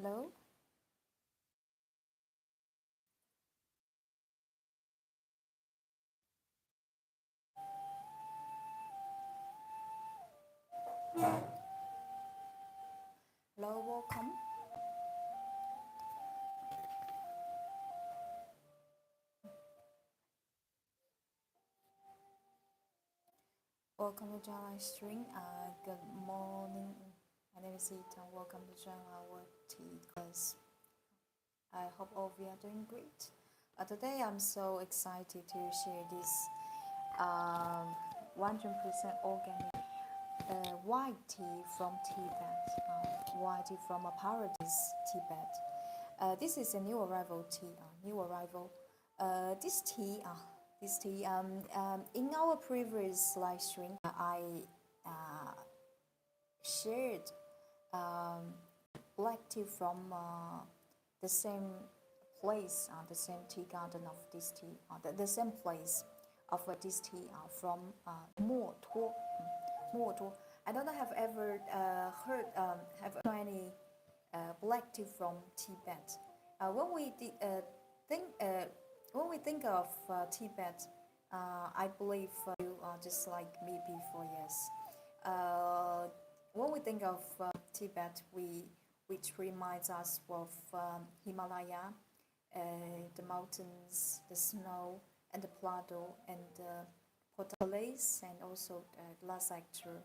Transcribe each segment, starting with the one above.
Hello. Hello, welcome. Welcome to join live stream. Good morning. My name is Ethan. Welcome to join our tea class. I hope all of you are doing great. Today I'm so excited to share this 100% organic white tea from Tibet. White tea from a paradise, Tibet. This is a new arrival tea. New arrival. This tea. This tea. In our previous live stream, I uh, shared um, black tea from the same place, the same tea garden of this tea, the same place of this tea from Mo Tuo. Mo Tuo. I don't know have ever heard have any black tea from Tibet. When we think when we think of Tibet, I believe you are just like me before. Yes. When we think of Tibet, which reminds us of Himalaya, the mountains, the snow, and the plateau, and the Portales, and also Lhasa sector,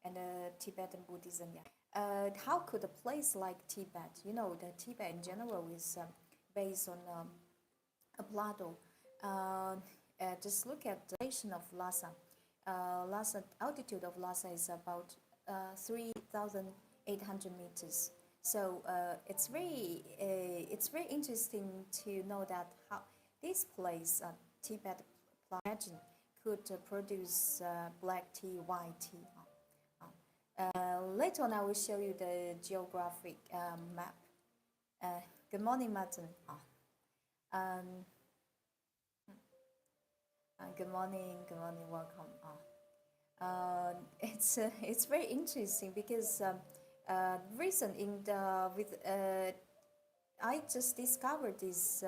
and Tibetan Buddhism. Yeah. How could a place like Tibet, the Tibet in general is based on a plateau. Just look at the elevation of Lhasa. Lhasa altitude of Lhasa is about 3,800 meters. So it's very interesting to know that how this place, Tibet, imagine could produce black tea, white tea. Later on, I will show you the geographic map. Good morning, Martin. Um, good morning, welcome. It's very interesting because recent in the with I just discovered this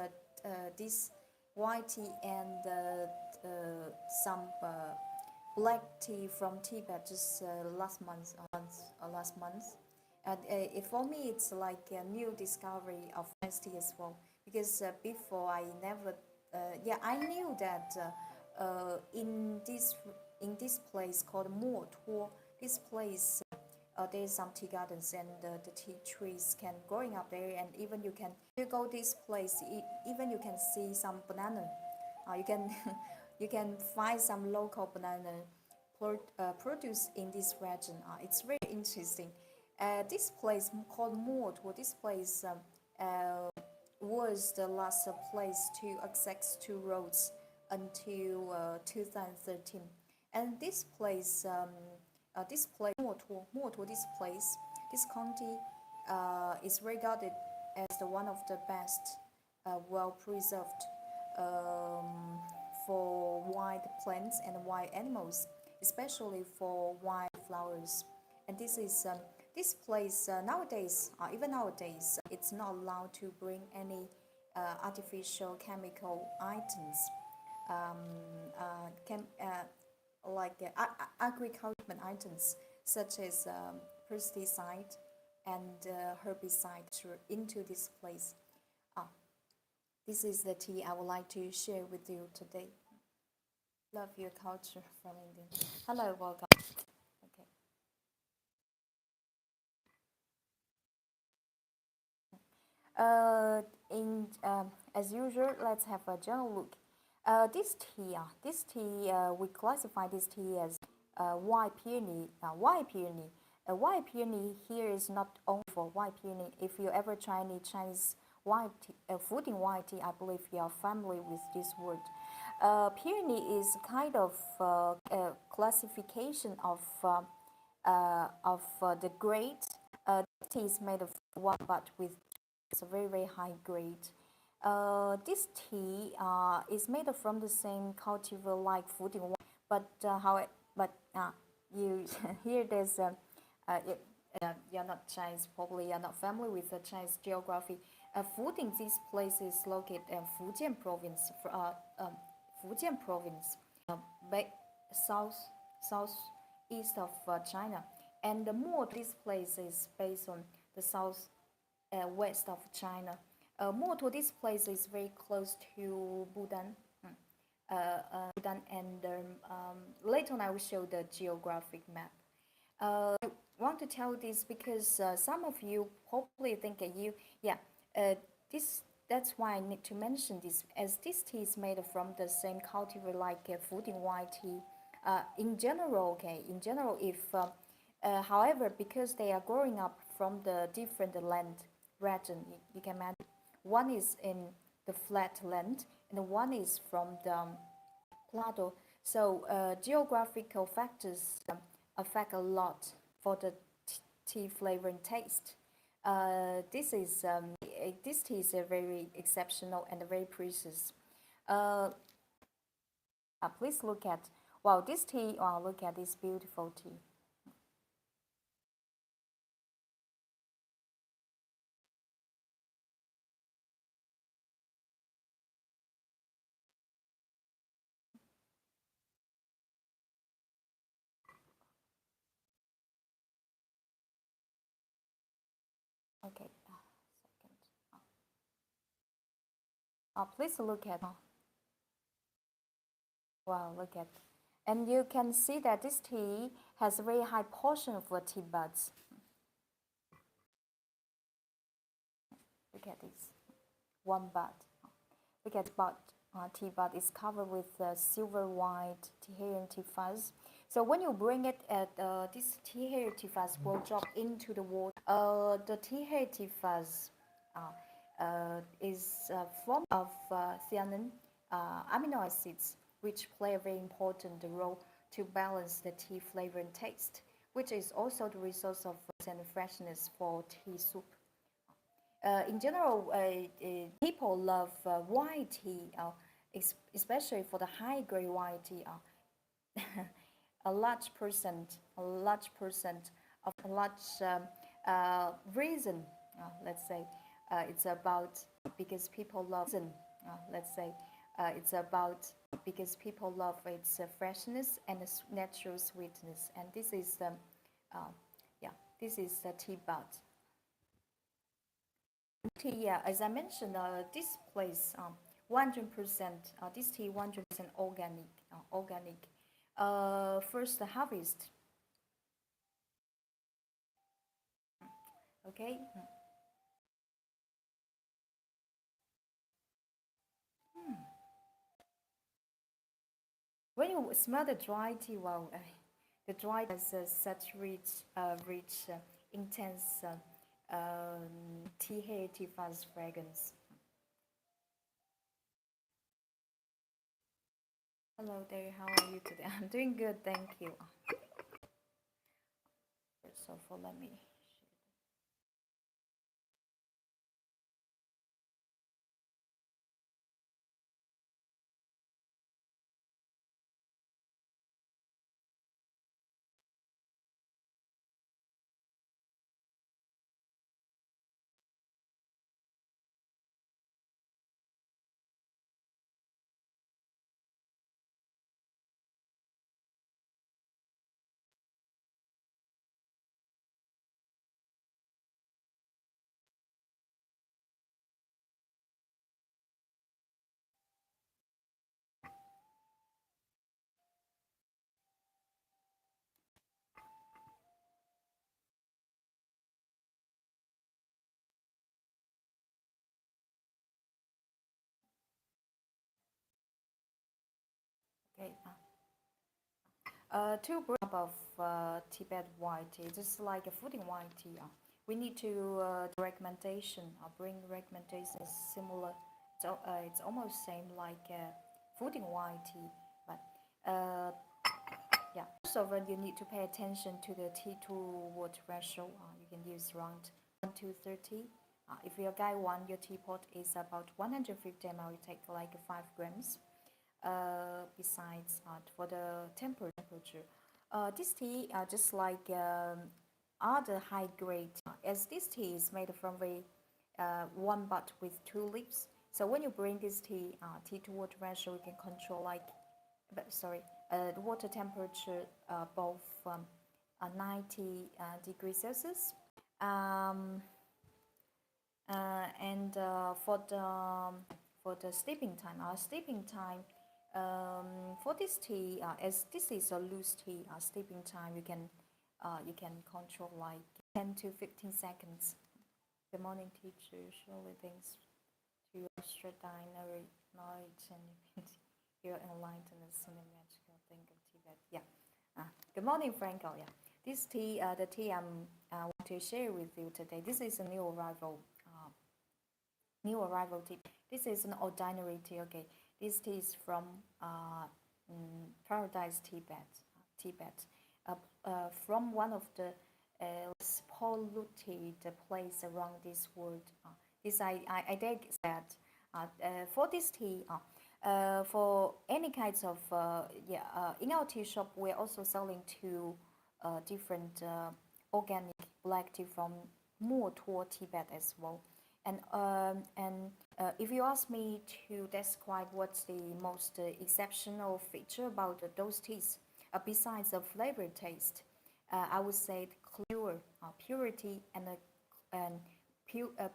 white tea and some black tea from Tibet just last month. And for me, it's like a new discovery of nice tea as well. Because before I never, I knew that in this place called Mo Tuo, this place there's some tea gardens and the tea trees can growing up there, and even you go this place, even you can see some banana. You can you can find some local banana produced in this region. It's very interesting. This place called Mort, or this place was the last place to access two roads until 2013. And Morto, this place, this county is regarded as the one of the best, well preserved um, for wild plants and wild animals, especially for wild flowers. And this place nowadays, even nowadays, it's not allowed to bring any artificial chemical items, um, like agricultural items such as pesticide and herbicide into this place. Ah, this is the tea I would like to share with you today. Love your culture from India. Hello, welcome. Okay. In As usual, let's have a general look. This tea, we classify this tea as white peony. White peony. White peony here is not only for white peony. If you ever try any Chinese food in white tea, I believe you are familiar with this word. Peony is kind of a classification of the grade. Tea is made of one, but with it's a very very high grade. This tea is made from the same cultivar like food in one, but how it, but you here there's you're not Chinese, probably you're not familiar with the Chinese geography. Fuding, this place is located in Fujian province, Fujian province, uh, south southeast of China. And the more this place is based on the south west of China. More to this place is very close to Bhutan. Bhutan, and later on I will show the geographic map. I want to tell this because some of you probably think uh, this that's why I need to mention this, as this tea is made from the same cultivar like Fuding white tea. In general, if however, because they are growing up from the different land region, you can imagine one is in the flat land and one is from the plateau. So geographical factors affect a lot for the tea flavor and taste. This tea is very exceptional and very precious. Uh, Please look at wow this tea. Wow, look at this beautiful tea. Okay, second. Please look at. Wow, look at, and you can see that this tea has a very high portion of tea buds. Look at this, one bud. Look at bud. Tea bud is covered with silver white tea hair and tea fuzz. So when you bring it at this tea hair tea fuzz will drop into the water. The tea hair tea fuzz is a form of theanine amino acids, which play a very important role to balance the tea flavor and taste, which is also the resource of and freshness for tea soup. In general, people love white tea, especially for the high-grade white tea. A large percent of a large reason, let's say, it's about because people love. Let's say, it's about because people love its freshness and natural sweetness, and this is uh, yeah, this is the tea bud. Tea, yeah, as I mentioned, this place, 100%, this tea 100% organic, organic. First harvest, okay. When you smell the dry tea, wow, the dry has such rich, intense tea hair, tea fuzz fragrance. Hello there, how are you today? I'm doing good, thank you. So for let me. Okay. Two cup of Tibet white tea, just like a Fuding white tea. We need to recommendation. Bring recommendations similar. So it's almost same like Fuding white tea, but yeah. So when you need to pay attention to the tea to water ratio, you can use around 1 to 30. If your guy one, your teapot is about 150 ml, you take like 5 grams. Besides, for the temperature, this tea just like other high grade, as this tea is made from one bud with two leaves. So when you bring this tea to water ratio, you can control like, the water temperature both 90 degrees Celsius. Um, and for the sleeping time, our sleeping time for this tea, as this is a loose tea, sleeping time you can control like 10 to 15 seconds. The morning teacher surely thanks to your extraordinary knowledge and your enlightenment in the magical thing of Tibet. Yeah. Good morning, Franco. Yeah. This tea, the tea I want to share with you today. This is a new arrival tea. This is an ordinary tea. Okay. This tea is from Paradise, Tibet. From one of the less polluted place around this world. This I did that. For this tea, for any kinds of in our tea shop, we're also selling two different organic black tea from more toward Tibet as well. And if you ask me to describe what's the most exceptional feature about those teas, besides the flavor taste, I would say purity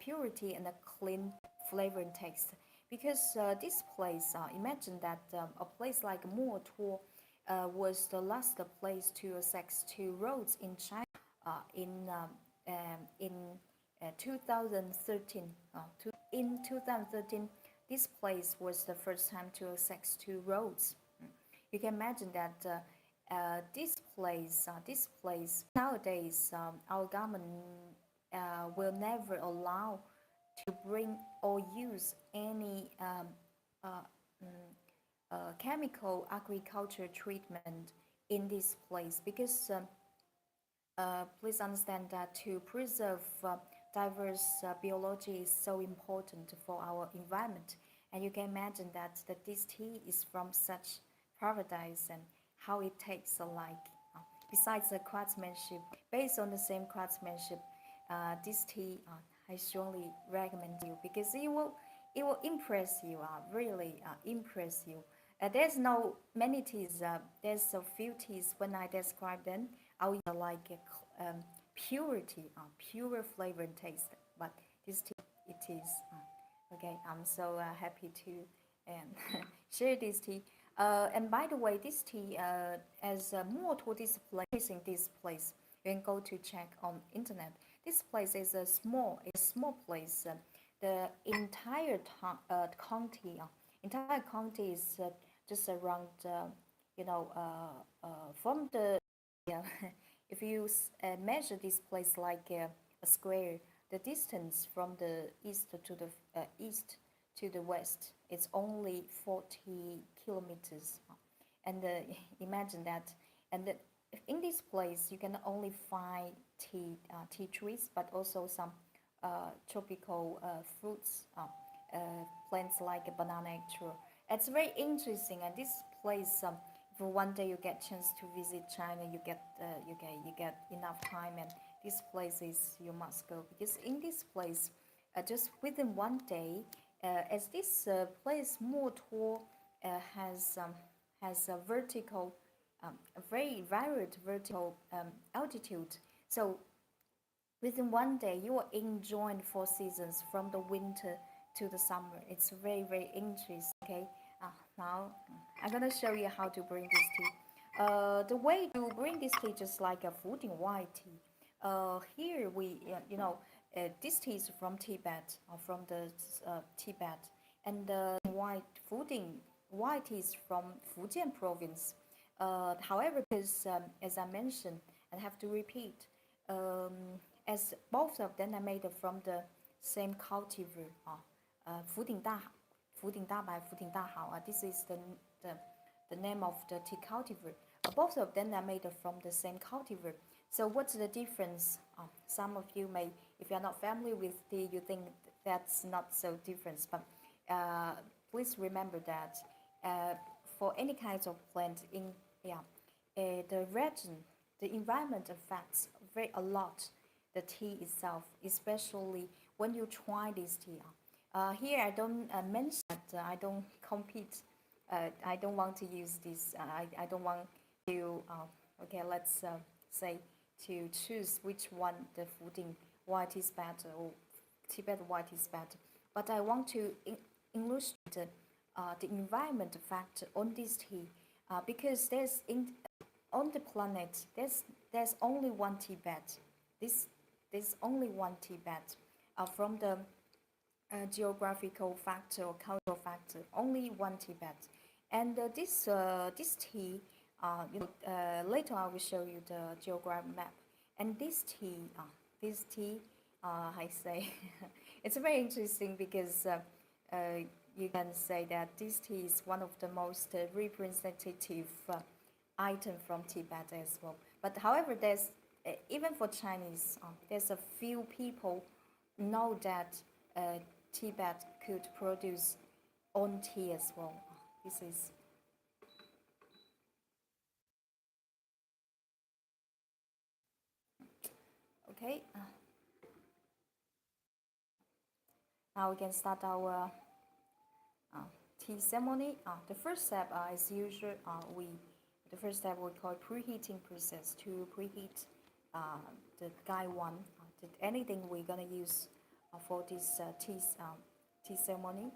purity and a clean flavor and taste. Because this place, imagine that a place like Motor was the last place to access two roads in China in 2013. In 2013, this place was the first time to access two roads. You can imagine that this place nowadays, our government will never allow to bring or use any uh, chemical agriculture treatment in this place because please understand that to preserve diverse biology is so important for our environment. And you can imagine that this tea is from such paradise and how it takes like, besides the craftsmanship, based on the same craftsmanship, this tea I strongly recommend you because it will impress you, really impress you. There's no many teas. There's a few teas when I describe them. I'll use like purity, pure flavor and taste. But this tea, it is. Okay, I'm so happy to share this tea. And by the way, this tea, as more to this place, in this place, you can go to check on internet. This place is a small place. The entire county is just around, from the yeah, if you measure this place like a square, the distance from the east to the west, it's only 40 kilometers. And imagine that. And in this place, you can only find tea trees, but also some tropical fruits, plants like a banana, etc. It's very interesting, and this place, if one day you get chance to visit China, you get enough time, and this place is you must go because in this place, just within one day, as this place more tall, has a vertical, a very varied vertical altitude. So within one day, you are enjoying four seasons from the winter to the summer. It's very, very interesting. Okay, now I'm gonna show you how to bring this tea. The way to bring this tea just like a Fuding white tea. Here this tea is from Tibet, from the Tibet, and the Fuding white tea is from Fujian province. However, because as I mentioned, and have to repeat, as both of them are made from the same cultivar, 福鼎大白、福鼎大好. This is the name of the tea cultivar. Both of them are made from the same cultivar. So what's the difference? Some of you may, if you're not familiar with tea, you think that's not so different. But please remember that for any kinds of plant in the region, the environment affects very a lot the tea itself, especially when you try this tea. Here I don't mention that I don't compete. I don't want to use this. I don't want to. Okay, let's say to choose which one the Fuding white is better or Tibet white is better. But I want to illustrate the environment factor on this tea because on the planet there's only one Tibet. This there's only one Tibet. From the geographical factor or cultural factor, only one Tibet. And this tea, later I will show you the geographic map. And this tea, I say, it's very interesting because you can say that this tea is one of the most representative item from Tibet as well. But however, there's even for Chinese, there's a few people know that Tibet could produce own tea as well. This is okay. Now we can start our tea ceremony. The first step, as usual, the first step we call preheating process to preheat the guy one. Anything we're gonna use for this tea ceremony.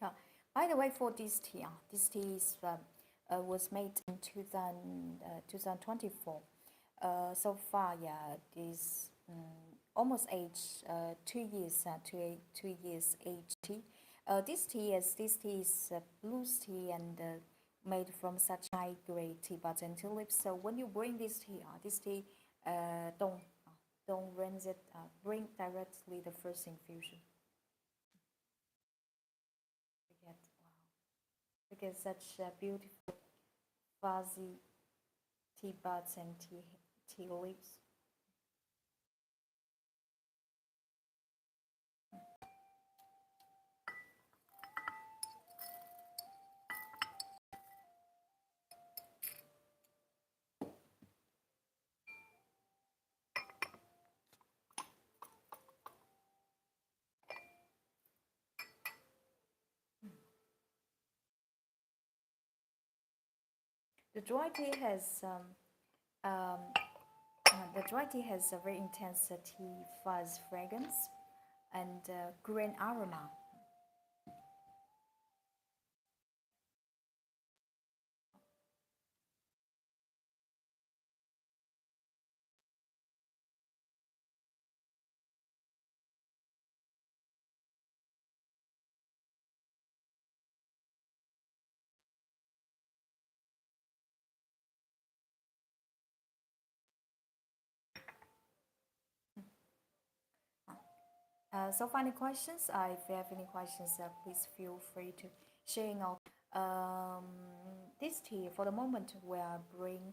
Yeah. By the way, for this tea was made in 2024. So far, yeah, this almost age 2 years, 2 years age tea. This tea is blue tea and made from such high grade Tibetan tulips. So when you bring this tea, don't rinse it. Bring directly the first infusion. Forget. Wow. Look at such beautiful fuzzy tea buds and tea leaves. The dry tea has um, the dry tea has a very intense tea fuzz fragrance and green aroma. So final questions. If you have any questions, please feel free to sharing out. Um, this tea, for the moment, we are bring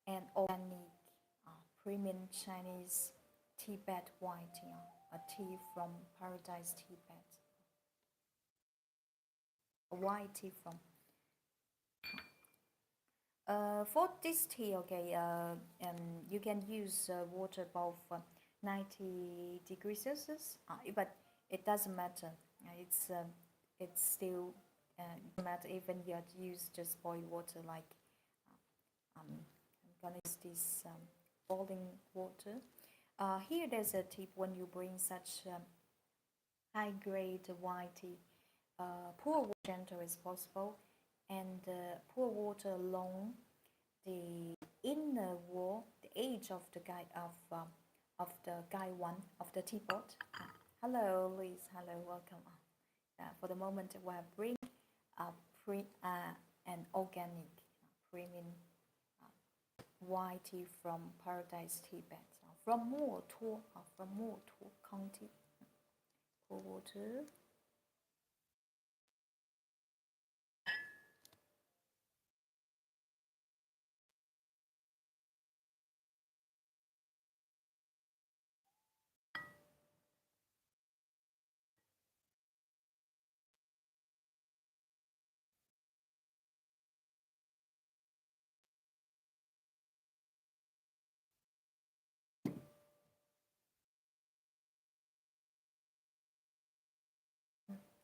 an organic, premium Chinese Tibet white tea, a tea from Paradise Tibet, a white tea from. For this tea, okay, you can use water above 90 degrees Celsius, but it doesn't matter. It's still doesn't matter even you use just boiled water. Like I'm gonna use this boiling water. Here there's a tip when you bring such high grade white tea. Pour water gentle as possible and pour water along the inner wall, the edge of the guy of the guy one of the teapot. Hello, Liz. Hello, welcome. For the moment, we are bringing an organic premium white tea from Paradise Tibet, from Motu County. Pour water.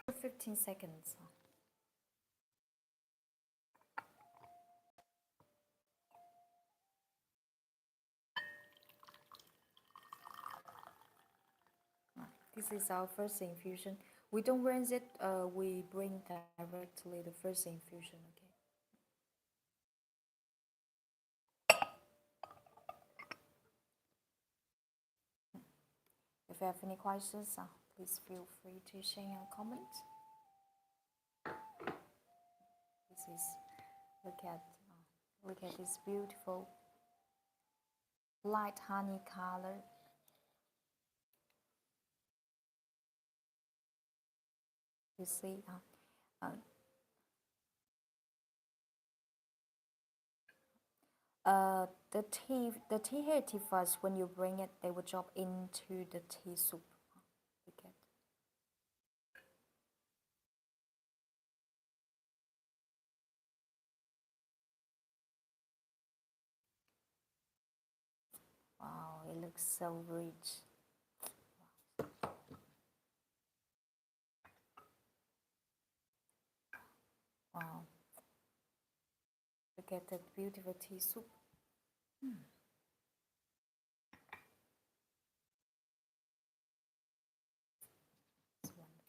For 15 seconds. This is our first infusion. We don't rinse it, we bring directly the first infusion, okay? If you have any questions, please feel free to share your comments. This is, look at this beautiful light honey color. You see, the tea here tea fuzz, when you bring it, they will drop into the tea soup. Look at. Wow, it looks so rich. Wow. Look at that beautiful tea soup. It's wonderful.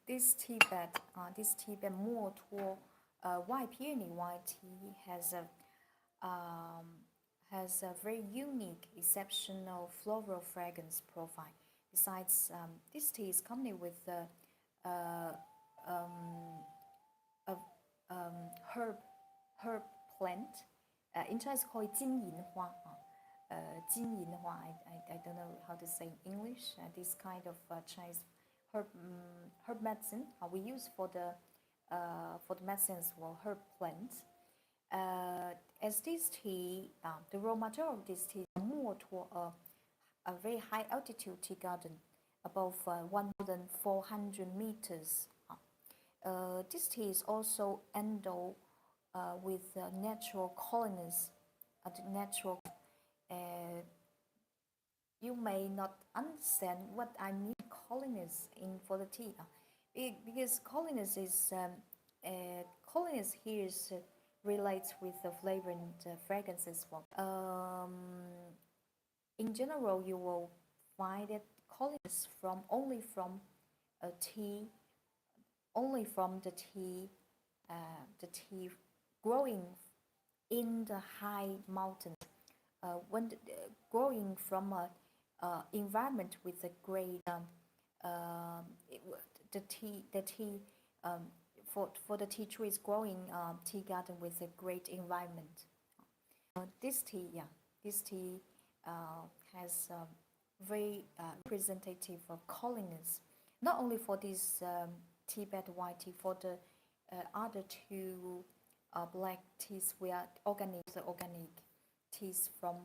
This Tibet more toward white peony white tea has a very unique, exceptional floral fragrance profile. Besides, this tea is accompanied with uh, a herb plant. In Chinese, called 金银花. 金银花, I don't know how to say in English. This kind of Chinese herb medicine we use for the medicines or herb plants. As this tea, the raw material of this tea is more to a very high altitude tea garden, above 1,400 meters. This tea is also endowed with natural colonies, natural. You may not understand what I mean colonies in for the tea, because colonies is colonies here is relates with the flavor and fragrance as well. In general, you will find that colonies from only from a tea, only from the tea growing in the high mountains. When growing from a environment with a great the tea for the tea trees growing tea garden with a great environment. This tea has very representative of colonies, not only for this Tibet white tea, for the other two black teas we are organic teas from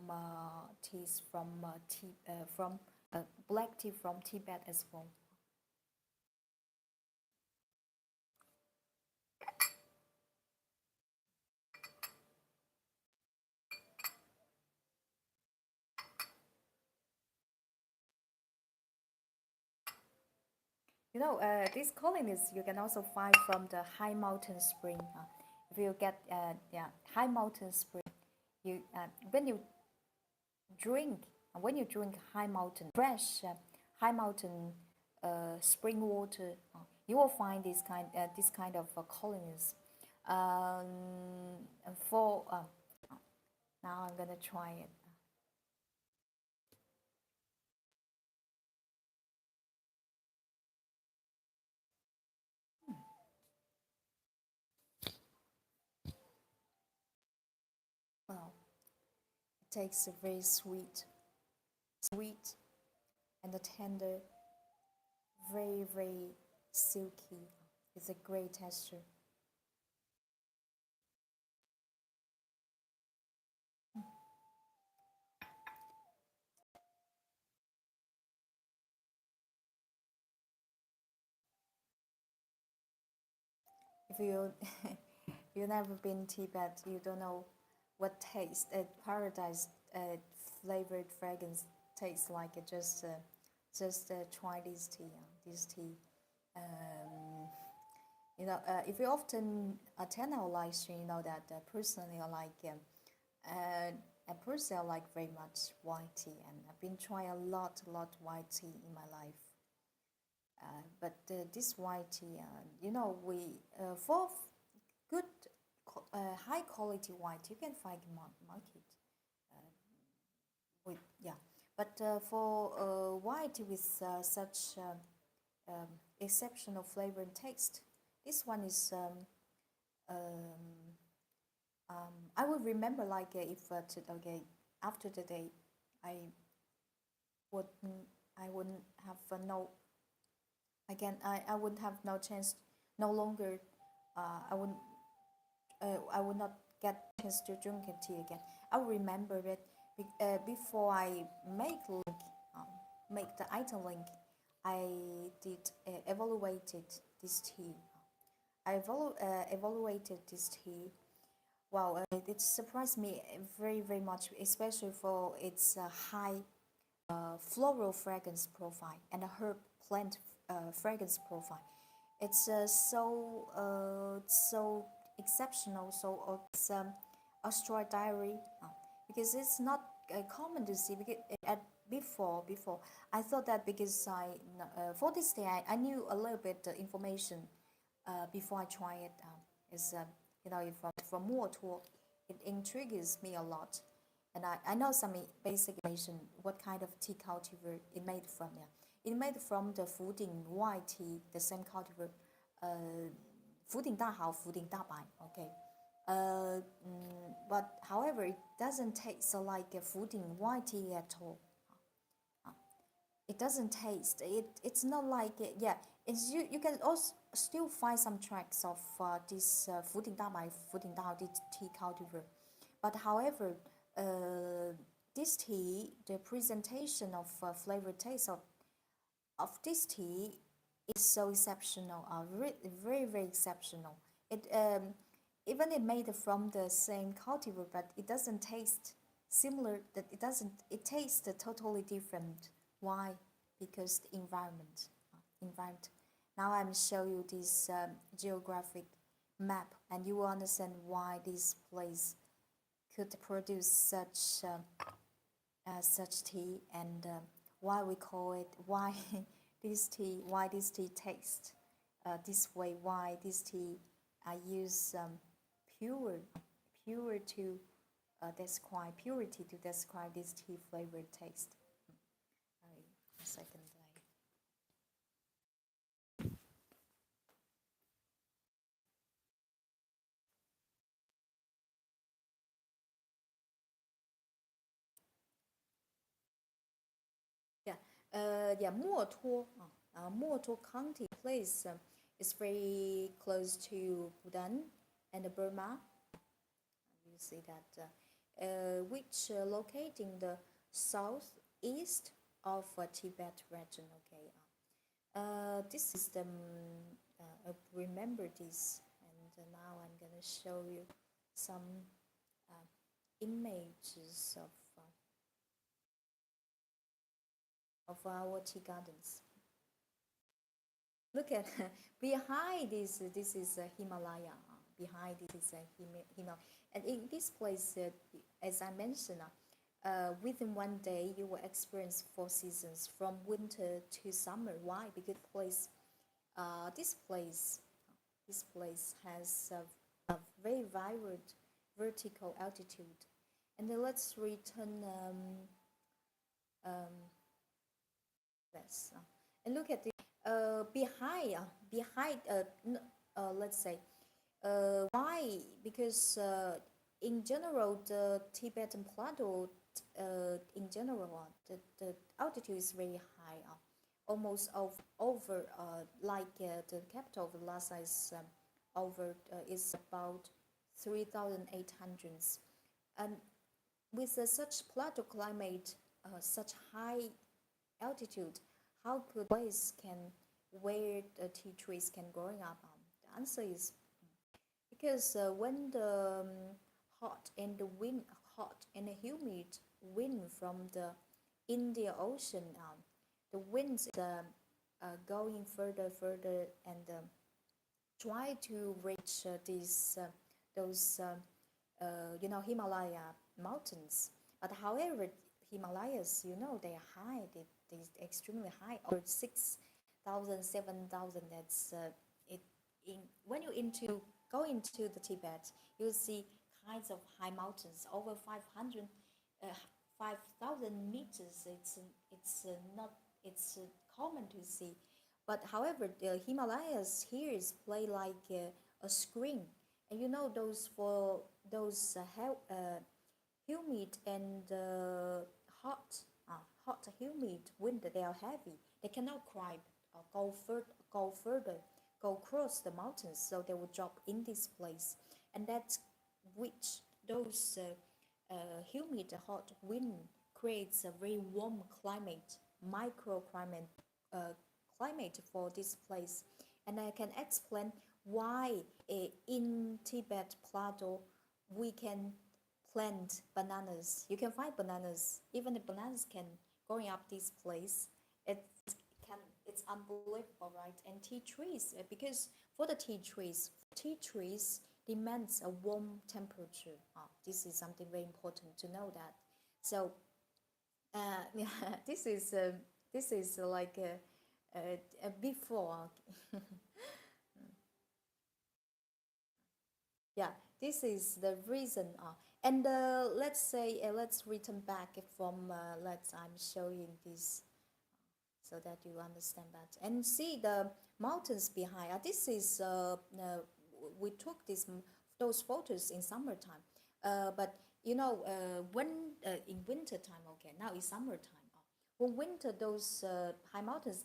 black tea from Tibet as well. These colonies you can also find from the high mountain spring. If you get yeah, high mountain spring, you when you drink high mountain fresh high mountain spring water, you will find this kind of colonies. For Now I'm gonna try it. Well, it tastes very sweet and the tender, very silky. It's a great texture. If you you've never been to Tibet, you don't know what taste paradise flavored fragrance tastes like. Just try this tea. This tea. Um, if you often attend our live stream, you know that personally uh, I personally like very much white tea, and I've been trying a lot white tea in my life. But this white tea, we for good high quality white you can find in market with yeah. But for white with such exceptional flavor and taste, this one is um, I would remember like if okay, after the day I wouldn't I wouldn't have I wouldn't have no chance no longer I wouldn't I would not get chance to drink tea again. I will remember it before I um, make the item link. I did evaluated this tea. Evaluated this tea. Wow, it surprised me very much, especially for its high floral fragrance profile and a herb plant fragrance profile. It's so exceptional, it's extraordinary because it's not common to see. Because at before I thought that because for this day I knew a little bit information before I try it. Is if from more tour, it intrigues me a lot, and I know some basic information what kind of tea cultivar it made from. Yeah, it made from the Fuding white tea, the same cultivar, Fuding Dahao, Fuding Dabai. Okay, but however, it doesn't taste like a Fuding white tea at all. It doesn't taste it. It's not like it. Yeah, it's you can also still find some tracks of this Fuding Dabai, Fuding Dahao tea cultivar, but however, this tea, the presentation of flavored taste of this tea is so exceptional, very exceptional. It even it made from the same cultivar, but it doesn't taste similar. That it doesn't. It tastes totally different. Why? Because the environment. Now I'm show you this geographic map, and you will understand why this place could produce such tea, and why we call it why this tea tastes this way, why this tea I use pure pure to describe purity to describe this tea flavored taste. Sorry, a second. Yeah, yeah, Motor County place is very close to Bhutan and Burma. You see that, which located in the southeast of Tibet region. Okay, this is the remember this, and now I'm gonna show you some uh, images of our tea gardens. Look at behind this. This is Himalaya. Behind this is Himalaya, and in this place, as I mentioned, within one day you will experience 4 seasons from winter to summer. Why? Because this place, this place has a very vibrant vertical altitude. And then let's return um, this and look at the behind let's say why? Because in general the Tibetan plateau in general the altitude is very high, almost over like the capital of Lhasa is over is about 3,800, and with such plateau climate, such high altitude, how could place can where the tea trees can growing up? The answer is because when the hot and the wind, hot and humid wind from the Indian Ocean, the winds going further and try to reach these those Himalaya mountains. But however, Himalayas, they are high. They're extremely high, over 6,000, 7,000. That's it. When you go into the Tibet, you'll see kinds of high mountains over 500, 5,000 meters. It's not common to see. But however, the Himalayas here is play like a screen, and those for those humid and hot humid winter, they are heavy. They cannot climb, go further, go across the mountains, so they will drop in this place, and that's which those humid hot wind creates a very warm climate, microclimate climate for this place. And I can explain why in Tibet plateau we can plant bananas. You can find bananas. Even the bananas can growing up this place. It's unbelievable, right? And tea trees, because for the tea trees demands a warm temperature. This is something very important to know that. So yeah, this is like a before. Yeah, this is the reason. And let's say let's return back from let's I'm showing this so that you understand that and see the mountains behind. This is we took those photos in summertime, but when in winter time. Okay, now it's summertime. When winter, those high mountains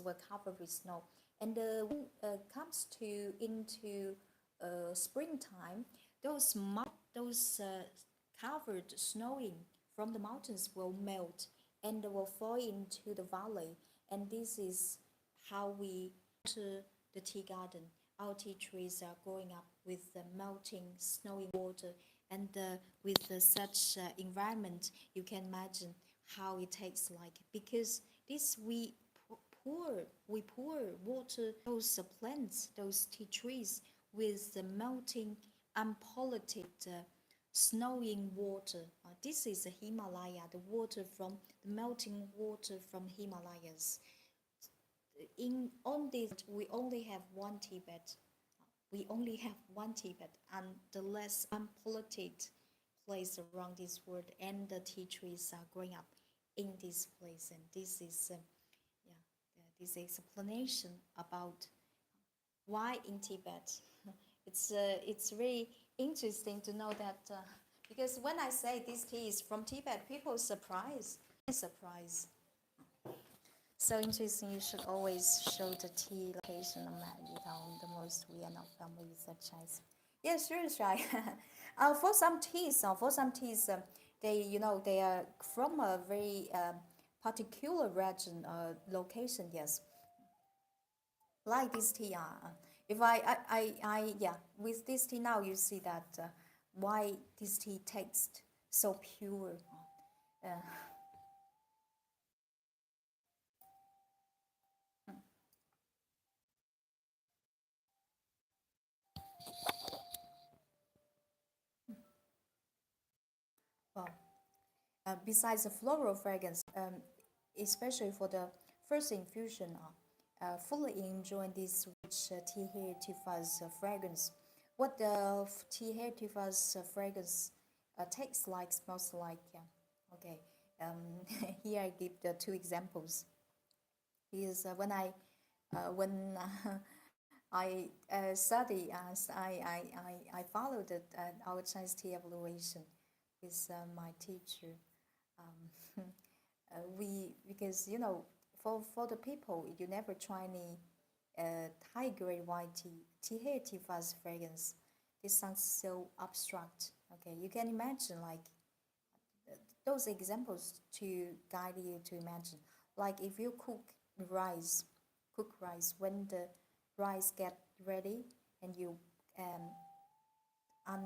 were covered with snow, and when comes to into springtime, those covered snowing from the mountains will melt and will fall into the valley, and this is how we enter the tea garden. Our tea trees are growing up with the melting snowy water, and with such environment, you can imagine how it tastes like, because this we pour water those plants, those tea trees, with the melting unpolluted snowing water. This is the Himalaya, the water from the melting water from Himalayas. On this we only have one Tibet. We only have one Tibet, and the less unpolluted place around this world, and the tea trees are growing up in this place. And this is this explanation about why in Tibet. It's very interesting to know that because when I say this tea is from Tibet, people surprise. So interesting. You should always show the tea location on map. The most we are not familiar with such as. Yeah, sure, shy. For some teas, they are from a very particular region, location. Yes, like this tea. If yeah, with this tea now you see that why this tea tastes so pure. Uh, besides the floral fragrance, especially for the first infusion, fully enjoy this rich tea hair tea fuzz fragrance. What the tea hair tea fuzz fragrance tastes like, smells like. Okay, here I give the two examples. Is when study as I followed our Chinese tea evaluation with my teacher. Um, we because for the people you never try any high grade white tea hair tea fuzz fragrance. This sounds so abstract. Okay, you can imagine like those examples to guide you to imagine. Like if you rice, cook rice when the rice get ready and you um,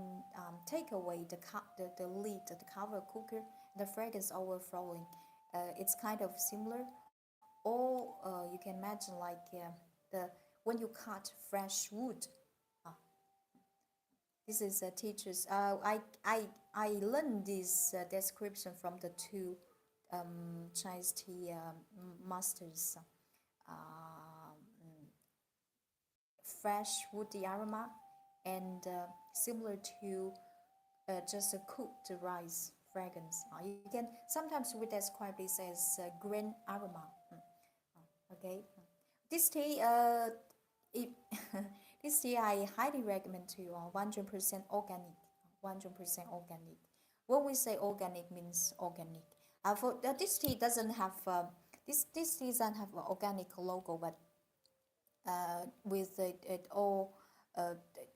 take away the lid, the cover cooker, the fragrance overflowing. It's kind of similar. Or you can imagine like the when you cut fresh wood. Uh, this is a teacher's. I learned this description from the two Chinese tea masters. Um, Fresh woody aroma and similar to just a cooked rice fragrance. You can sometimes we describe this as green aroma. Okay, this tea, it, this tea I highly recommend to you. 100% organic, 100% organic. When we say organic, means organic. For this tea doesn't have this tea doesn't have an organic logo, but with it all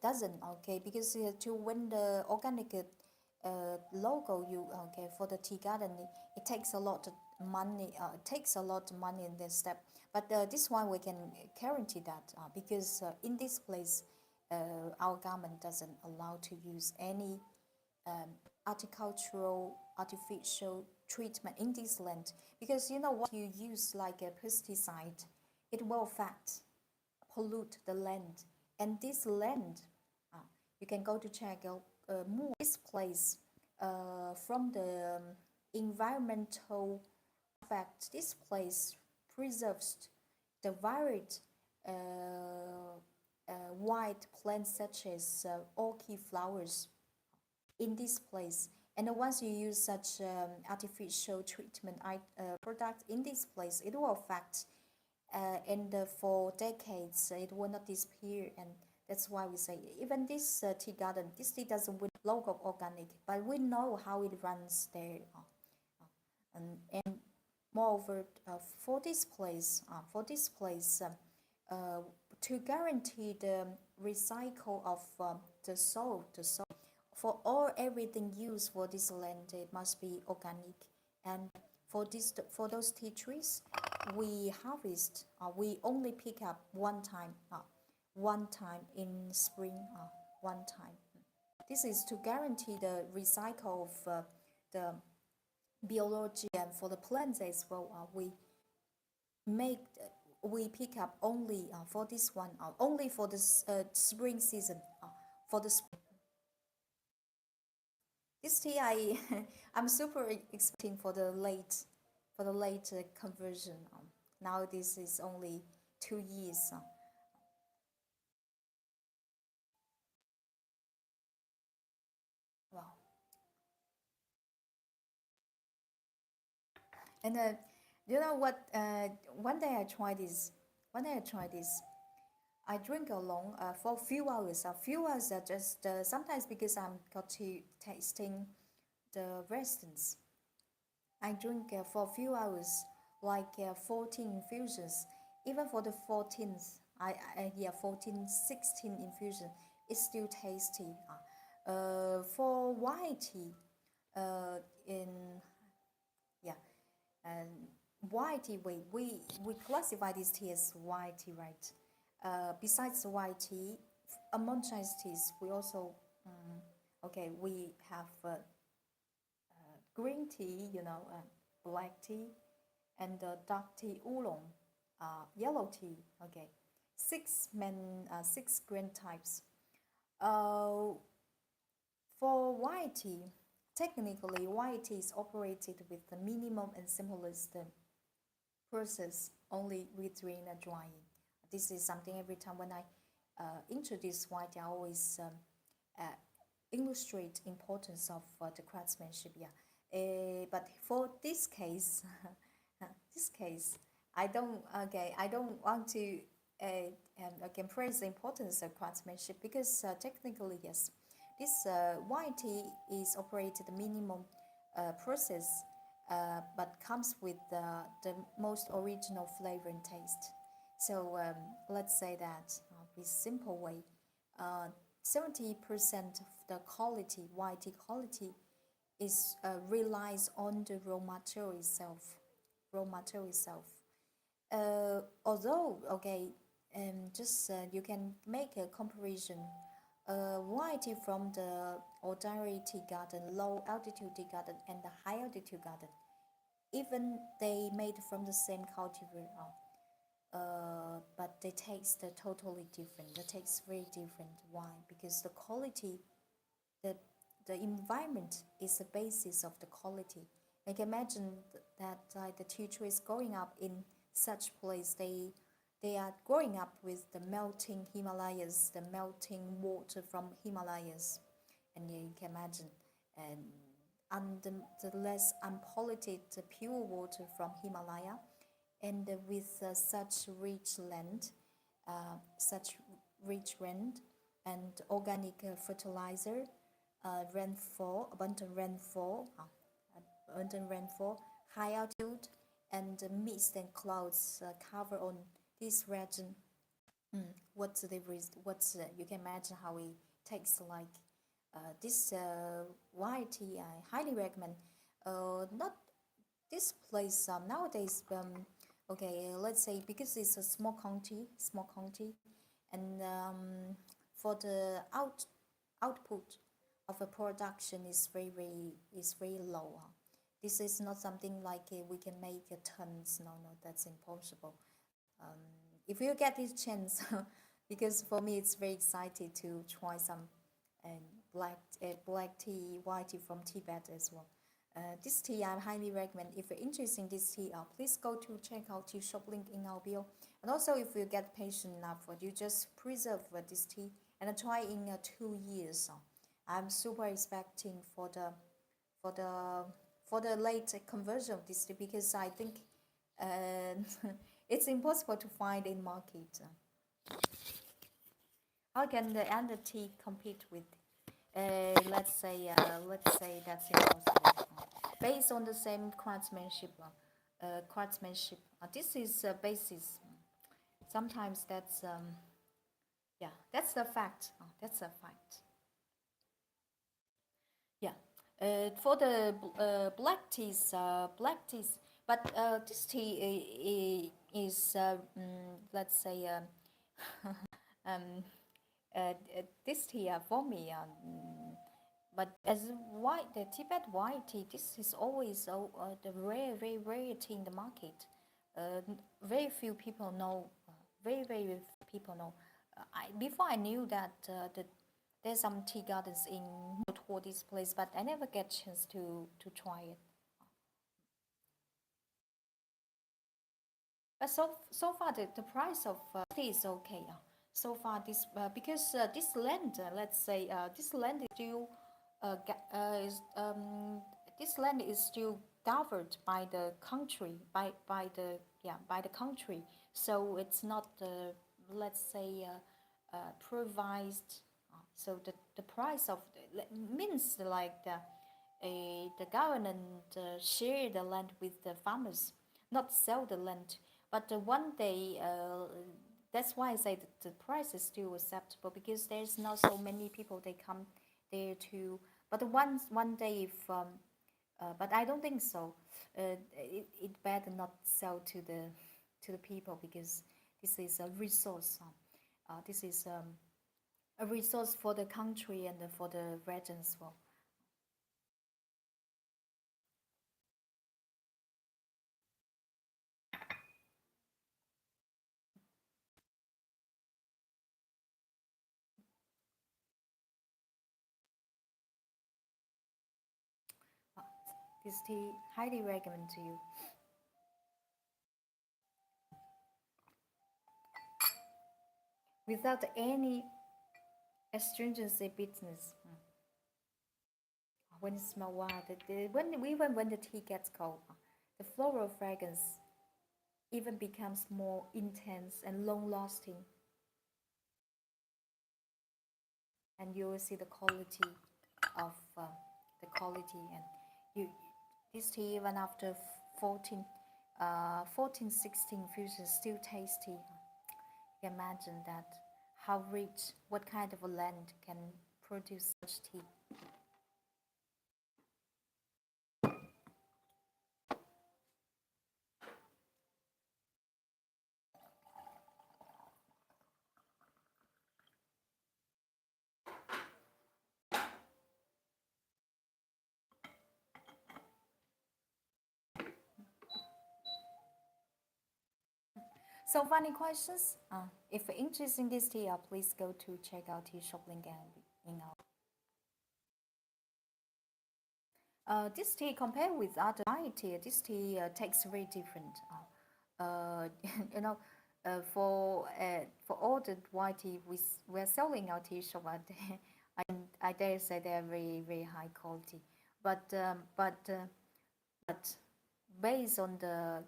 doesn't, okay, because to win the organic logo, you okay, for the tea garden, it takes a lot of money, it takes a lot of money in this step, but this one we can guarantee that because in this place our government doesn't allow to use any um, horticultural artificial treatment in this land, because what you use like a pesticide, it will affect pollute the land. And this land, uh, you can go to check more this place from the environmental aspect. This place preserves the varied white plants such as orchid flowers in this place. And once you use such artificial treatment product in this place, it will affect and for decades it will not disappear. And that's why we say even this tea garden, this tea doesn't win logo of organic, but we know how it runs there. And moreover, for this place, to guarantee the recycle of the soil, for all everything used for this land, it must be organic. And for those tea trees, we harvest. We only pick up one time in spring. One time. This is to guarantee the recycle of the biology, and for the plants as well. Make we pick up only for this one, only for the spring season. For the spring. This tea I'm super expecting for the late conversion. Now this is only 2 years. Wow. And you know what? One day I tried this. One day I tried this. I drink alone for a few hours. A few hours are just sometimes because I'm got to tasting the residents. I drink for a few hours, like 14 infusions. Even for the 14th, yeah, 14, 16 infusion, it's still tasty. For white tea, in yeah, and white tea, we classify this tea as white tea, right? Besides white tea, among Chinese teas, we also okay, we have green tea, black tea, and dark tea oolong, yellow tea. Okay, six green types. Uh, for white tea, technically white is operated with the minimum and simplest process, only withdrawing and drying. This is something every time when I introduce white, I always uh, illustrate importance of the craftsmanship. Yeah, but for this case, this case, I don't. Okay, I don't want to. Again, praise the importance of craftsmanship because technically, yes, this YT is operated minimum process, but comes with the most original flavor and taste. So let's say that with simple way, 70% of the quality, YT quality, is relies on the raw material itself. Raw material itself. Although, okay, just you can make a comparison. Variety from the ordinary tea garden, low altitude tea garden, and the high altitude garden, even they made from the same cultivar, but they taste totally different. The taste very different. Why? Because the quality, the the environment is the basis of the quality. Like imagine that the teacher is growing up in such place. They are growing up with the melting Himalayas, the melting water from Himalayas, and you can imagine, and under the less unpolluted pure water from Himalaya, and with such rich land, such rich land, and organic fertilizer, abundant rainfall, high altitude, and mist and clouds cover on this region. What's you can imagine how it tastes like. This white tea I highly recommend. Not this place nowadays. Okay, let's say because it's a small county, and for the output of a production is very low. This is not something like we can make tons. No, no, that's impossible. Um, if you get this chance, because for me it's very excited to try some and black tea, white tea from Tibet as well. This tea I highly recommend. If you're interested in this tea, please go to check out tea shop link in our bio. And also, if you get patient enough, you just preserve this tea and try in 2 years. I'm super expecting for the for the late conversion of this tea because I think uh, it's impossible to find in market. How can the other tea compete with? Let's say that's impossible. Based on the same craftsmanship. This is basis. Sometimes that's yeah, that's the fact. That's a fact. Yeah. For the black teas, but this tea is let's say um, this tea for me. But as white, the Tibet white tea, this is always the very rare tea in the market. Very few people know. Very few people know. Before I knew that there's some tea gardens in toward this place, but I never get chance to try it. But so far the price of tea is okay. So far this because this land, let's say this land is still is this land is still governed by the country by the by the country. So it's not let's say provised. So the price of means like the government share the land with the farmers, not sell the land. But one day, that's why I say that the price is still acceptable because there's not so many people they come there to. But one day, if but I don't think so. It better not sell to the people because this is a resource. This is a resource for the country and for the region as well. This tea highly recommend to you. Without any astringency bitterness. When it smells, wow, even when the tea gets cold, the floral fragrance even becomes more intense and long-lasting, and you will see the quality of the quality and you this tea even after 14 16 fusions still tasty. You can imagine that how rich, what kind of a land can produce such tea. So funny questions? If you're interested in this tea, please go to check out tea shop link and in our. This tea compared with other white tea, this tea tastes very different. You know, for all the white tea we're selling our tea shop, I dare say they are very very high quality. But but based on the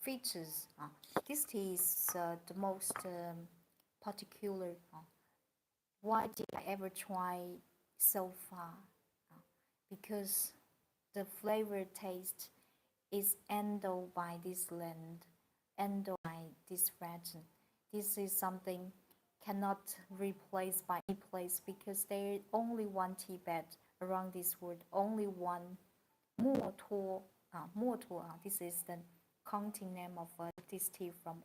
features, this tea is the most particular white tea I ever tried so far, because the flavor taste is endowed by this land, endowed by this region. This is something cannot replace by any place, because there is only one Tibet around this world, only one Mortor. Mortor. This is the counting name of this tea from.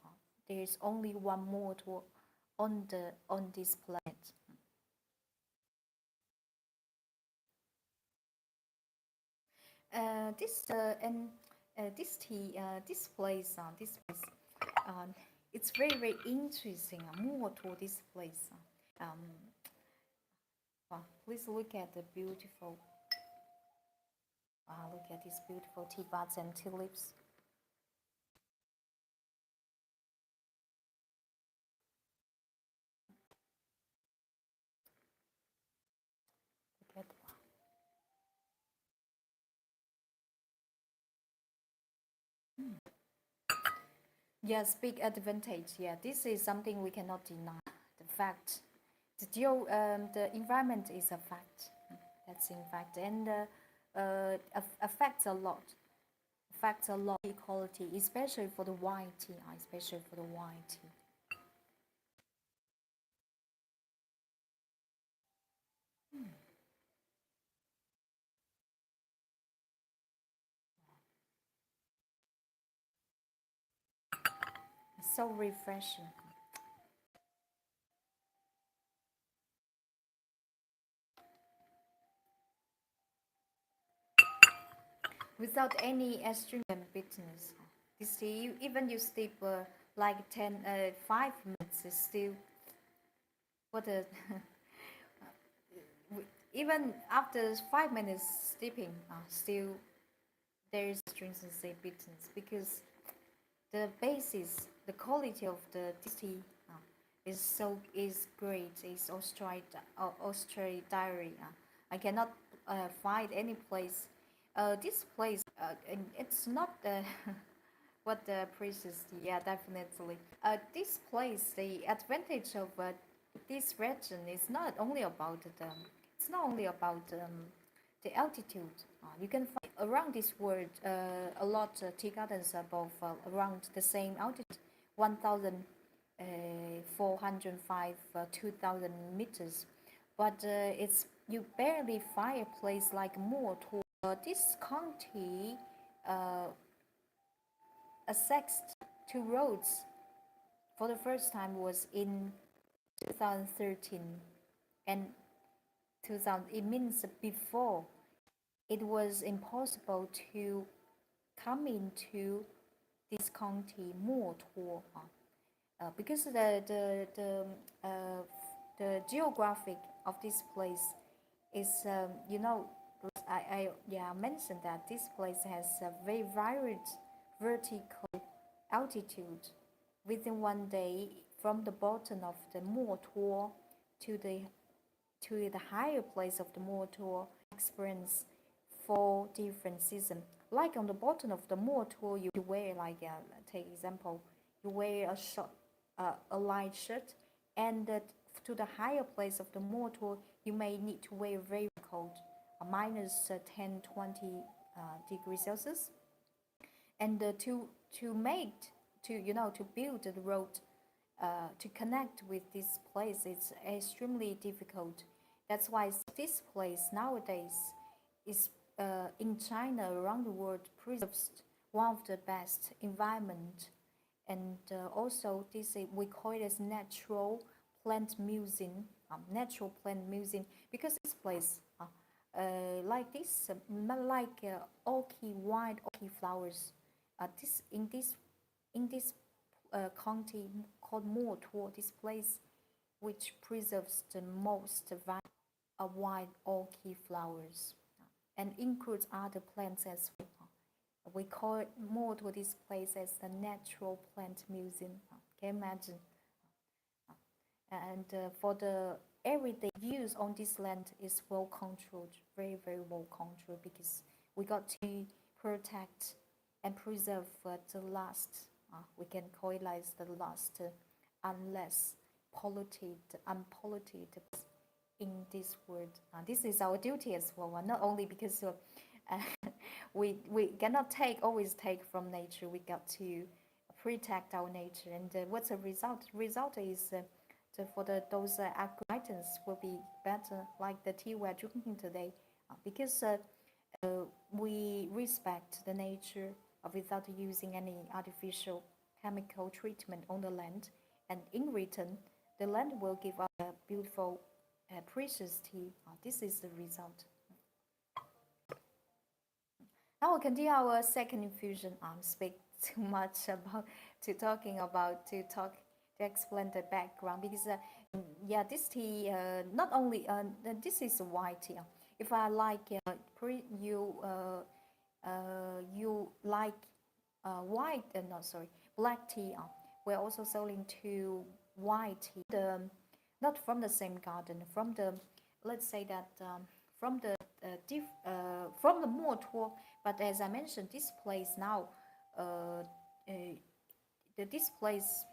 There is only one Mortor on this planet. This and this tea, this place, um, it's very very interesting. More to this place. Um, please look at the beautiful. Look at these beautiful tea buds and tulips. Look at. Yes, big advantage. Yeah, this is something we cannot deny. The fact, the environment is a fact. That's in fact, and affects a lot. Affects a lot equality, especially for the white tea. Especially for the white tea. So refreshing. Without any astringent bitterness. You see, even you sleep like 5 minutes, is still what a even after 5 minutes sleeping, still there is stringency bitterness, because the basis, the quality of the tea is great. It's Australia diary. I cannot find any place. This place, and it's not what the precious. Yeah, definitely. This place, the advantage of this region is not only about the. It's not only about the altitude. You can find around this world a lot tea gardens above around the same altitude, 1,405 2,000 meters, but it's you barely find a place like Mortor. This county accessed two roads for the first time was in 2013, and 2000 it means before it was impossible to come into this county more tour because uh, the geographic of this place is you know I mentioned that this place has a very varied vertical altitude. Within one day, from the bottom of the Motor to the higher place of the Motor, experience 4 different seasons. Like on the bottom of the Motor, you wear like take example, you wear a light shirt, and to the higher place of the Motor, you may need to wear very cold, minus 10, 20 degrees Celsius, and to make to build the road to connect with this place, it's extremely difficult. That's why this place nowadays is in China, around the world, preserves one of the best environment, and also this we call it as natural plant museum, because this place like this like white orchid flowers, this in this county called Motor, this place which preserves the most wild orchid flowers and includes other plants as well. We call it Motor, this place, as the natural plant museum. Can you imagine? And for the everyday use on this land is well controlled, very very well controlled, because we got to protect and preserve the last. We can call it like the last, unless unpolluted in this world. This is our duty as well. Not only because we cannot always take from nature. We got to protect our nature. And what's the result? Result is for those items will be better, like the tea we're drinking today, because we respect the nature without using any artificial chemical treatment on the land, and in return, the land will give us a beautiful, precious tea. This is the result. Now we'll continue our second infusion. Speak too much about to explain the background, because yeah, this tea not only this is white tea. If I like you like white no sorry black tea, we're also selling two white tea, not from the same garden, from the, let's say that from the from the Motor, but as I mentioned, this place now this place,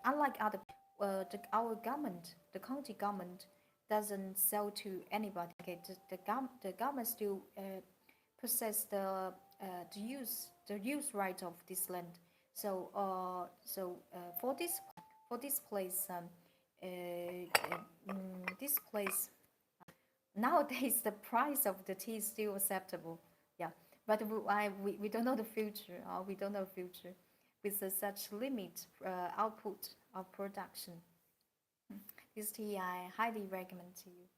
unlike other our government, the county government doesn't sell to anybody. Okay, the government still possess the use right of this land. So for this place this place nowadays the price of the tea is still acceptable. Yeah, but we don't know the future. We don't know the future with such limit output of production. This tea I highly recommend to you.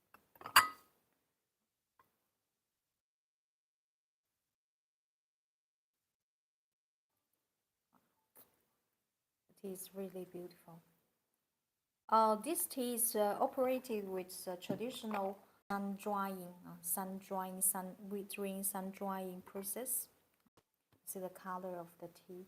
The tea is really beautiful. This tea is operated with traditional sun drying, sun drying process. See the color of the tea.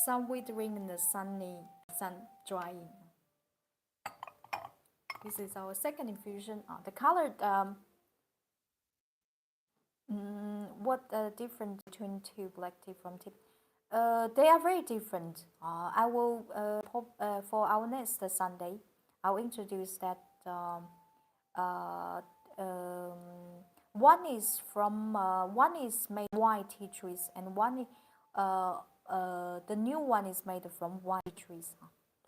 Sun withering and the sun drying. This is our second infusion. The color, what the difference between two black tea from Tibet? They are very different. I will for our next Sunday, I'll introduce that. One is made white tea trees, and the new one is made from white tea trees.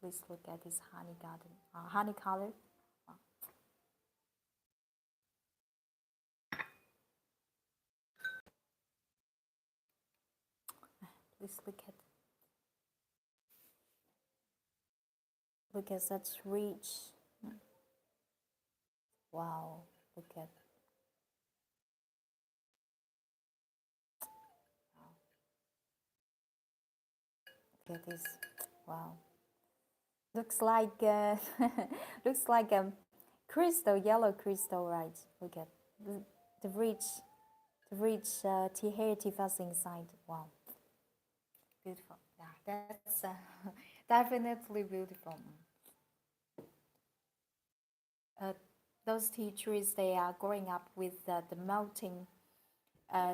Please look at this honey garden, honey color. Please look at such rich. Wow, look at. Look at this. Wow. Looks like looks like a crystal, yellow crystal, right? Look at the rich tea hair tea fuzz inside. Wow, beautiful. Yeah, that's definitely beautiful. Uh, those tea trees, they are growing up with the melting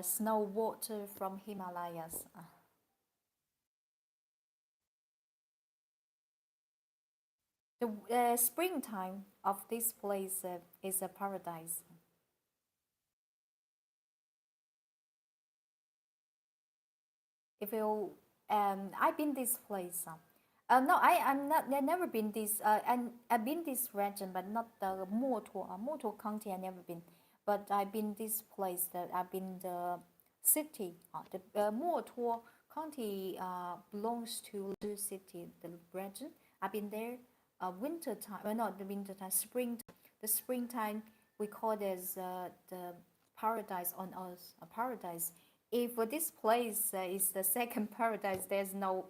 snow water from Himalayas. The springtime of this place is a paradise. If you I've been this place. No, I'm not. I never been this. And I've been this region, but not the Motor County. I never been, but I've been this place. That I've been the city. The Motor County belongs to the city, the region. I've been there. Winter time. Not the winter time. Spring. The springtime we call it as the paradise on earth. A paradise. If this place is the second paradise, there's no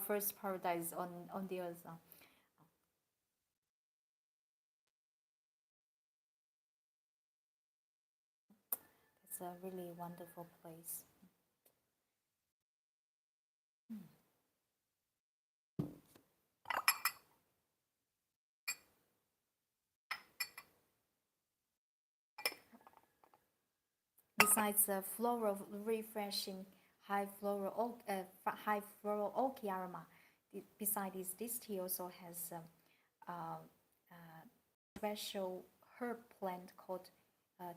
first paradise on the earth. It's a really wonderful place. Besides the floral refreshing high floral oaky aroma, beside this tea also has special herb plant called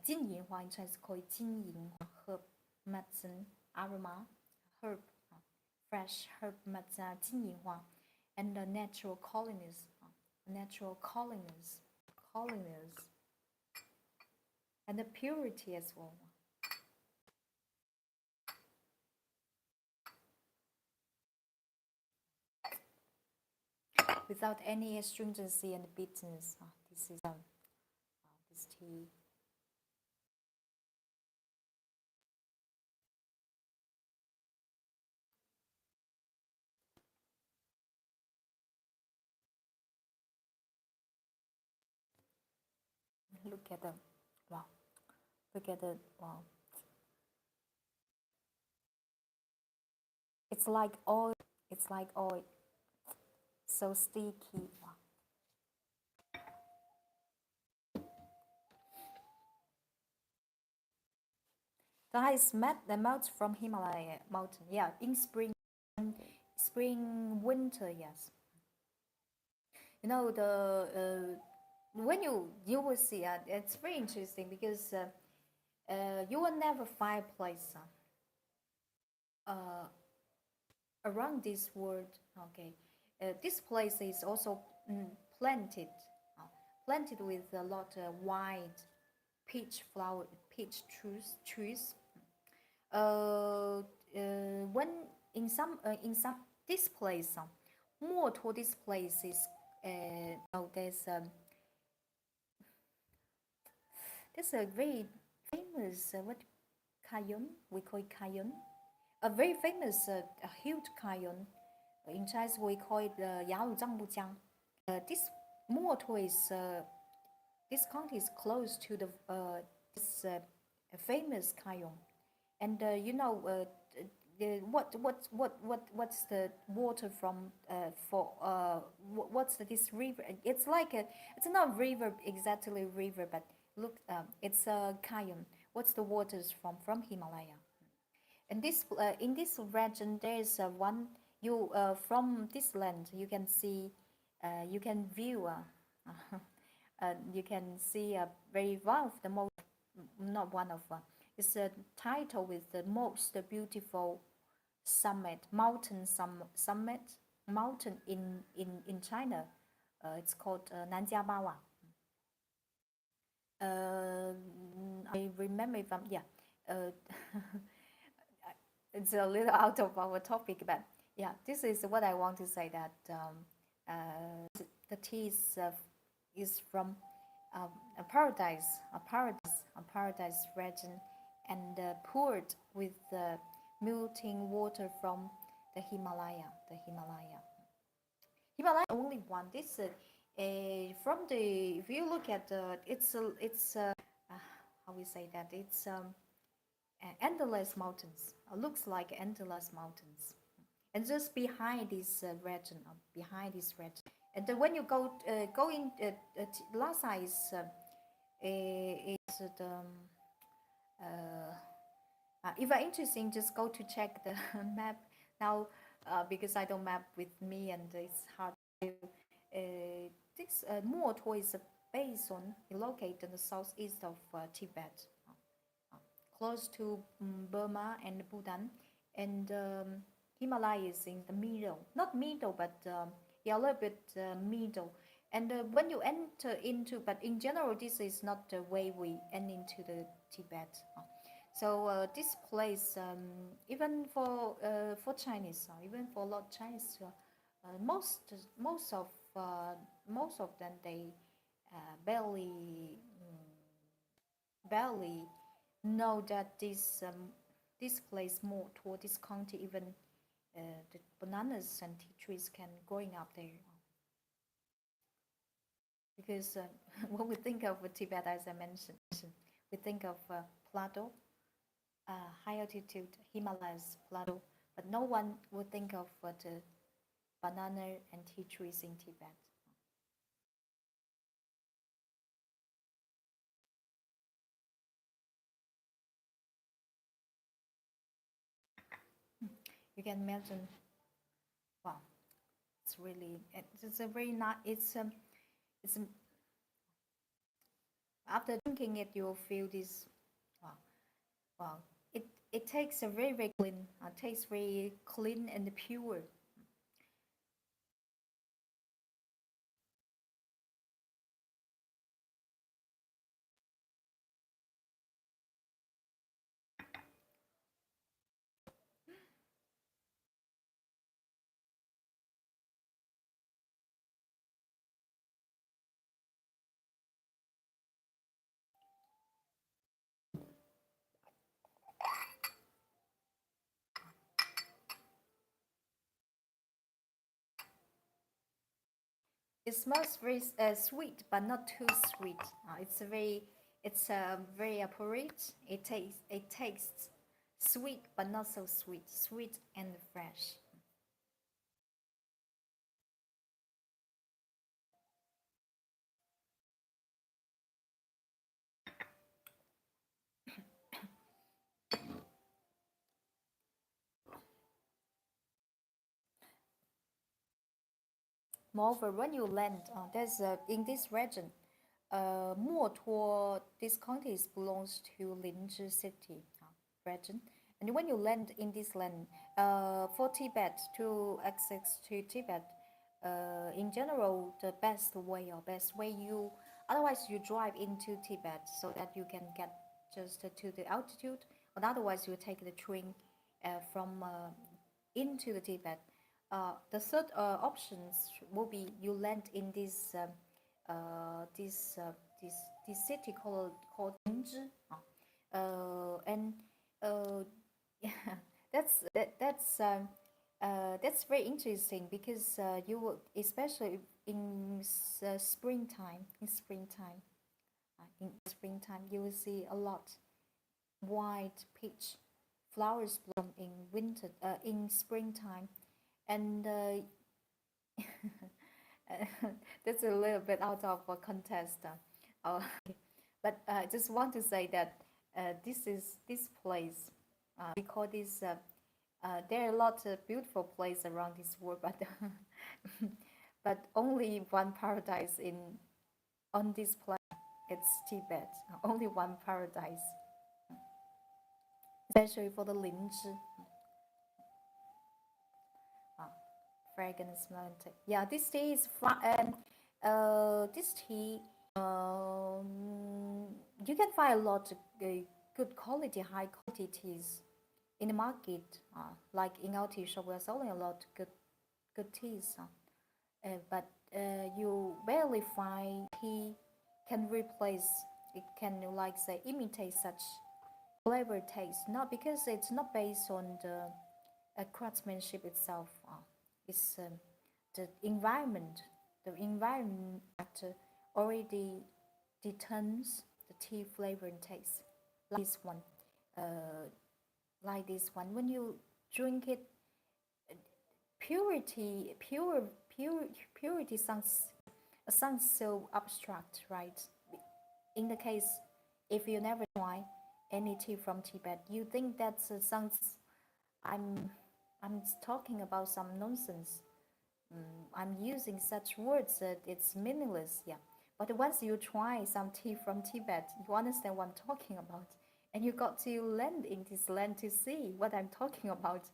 金银花. In Chinese, called 金银花 herb medicine aroma herb, fresh herb medicine 金银花, and the natural colonies, and the purity as well. Without any astringency and bitterness. This is this tea. Look at them. Wow. Look at it. Wow. It's like oil. It's like oil. So sticky. Wow. The ice melts from Himalaya mountain. Yeah, in spring, winter. Yes. You know when you will see. It's very interesting because you will never find a place around this world. Okay, this place is also planted, planted with a lot of white peach trees. Uh, when in some this place, more to this place is there's a very famous what kayon, we call it kayon, a very famous a huge kayon. In Chinese we call it Yalu Zhangbujiang. This Moto is this county is close to this famous kayon, and what's the water from for what's this river? It's like it's not river exactly river, but look, it's a kayon. What's the waters from Himalaya? And this in this region, there is one you from this land you can see, you can view, you can see a very one of the most, not one of it's a title with the most beautiful summit mountain in China. It's called Nanjiabawa. I remember if I'm yeah. Uh, it's a little out of our topic, but yeah, this is what I want to say, that the tea is from a paradise region, and poured with melting water from Himalaya only one. This from the if you look at the uh, how we say that it's endless mountains. Looks like endless mountains, and just behind this region, and then when you go in, Lhasa is the if you're interesting, just go to check the map now because I don't map with me and it's hard to. This Muoto is based on located in the southeast of Tibet, uh, close to Burma and Bhutan, and Himalaya is in the middle, not middle, but yeah, a little bit middle. And when you enter into, but in general, this is not the way we enter into the Tibet. So this place, even for Chinese, even for a lot of Chinese, most of most of them they barely know that this place more toward this county, even the bananas and tea trees can growing up there, because when we think of Tibet, as I mentioned, we think of plateau, high altitude Himalayas plateau, but no one would think of the banana and tea trees in Tibet. You can imagine, wow, it's a very not it's after drinking it you'll feel this, wow, wow. It takes a very clean, tastes very clean and pure. It smells very sweet, but not too sweet. It's very appropriate. It tastes sweet, but not so sweet. Sweet and fresh. Moreover, when you land, there's in this region, more toward this county belongs to Linzhi city region. And when you land in this land, for Tibet to access to Tibet, in general, the best way you, otherwise you drive into Tibet so that you can get just to the altitude, but otherwise you take the train from into the Tibet. The third options will be you land in uh, this uh, this this city called Ningzhi, and yeah, that's very interesting because you will, especially in springtime you will see a lot white peach flowers bloom in springtime, and that's a little bit out of context. But I just want to say that this place. We call this. There are a lot of beautiful places around this world, but but only one paradise in on this planet. It's Tibet. Only one paradise, especially for the Linzhi. Uh, Fragrance mountain. Yeah, this tea is this tea. You can find a lot of good quality, high quality teas in the market. Like in our tea shop, we're selling a lot of good teas. But you barely find tea can replace. It can like say imitate such flavor taste. Not because it's not based on craftsmanship itself is the environment. The environment factor already determines the tea flavor and taste. Uh, like this one, when you drink it, purity sounds so abstract, right? In the case, if you never try any tea from Tibet, you think that sounds. I'm I'm talking about some nonsense. I'm using such words that it's meaningless, yeah. But once you try some tea from Tibet, you understand what I'm talking about. And you got to land in this land to see what I'm talking about.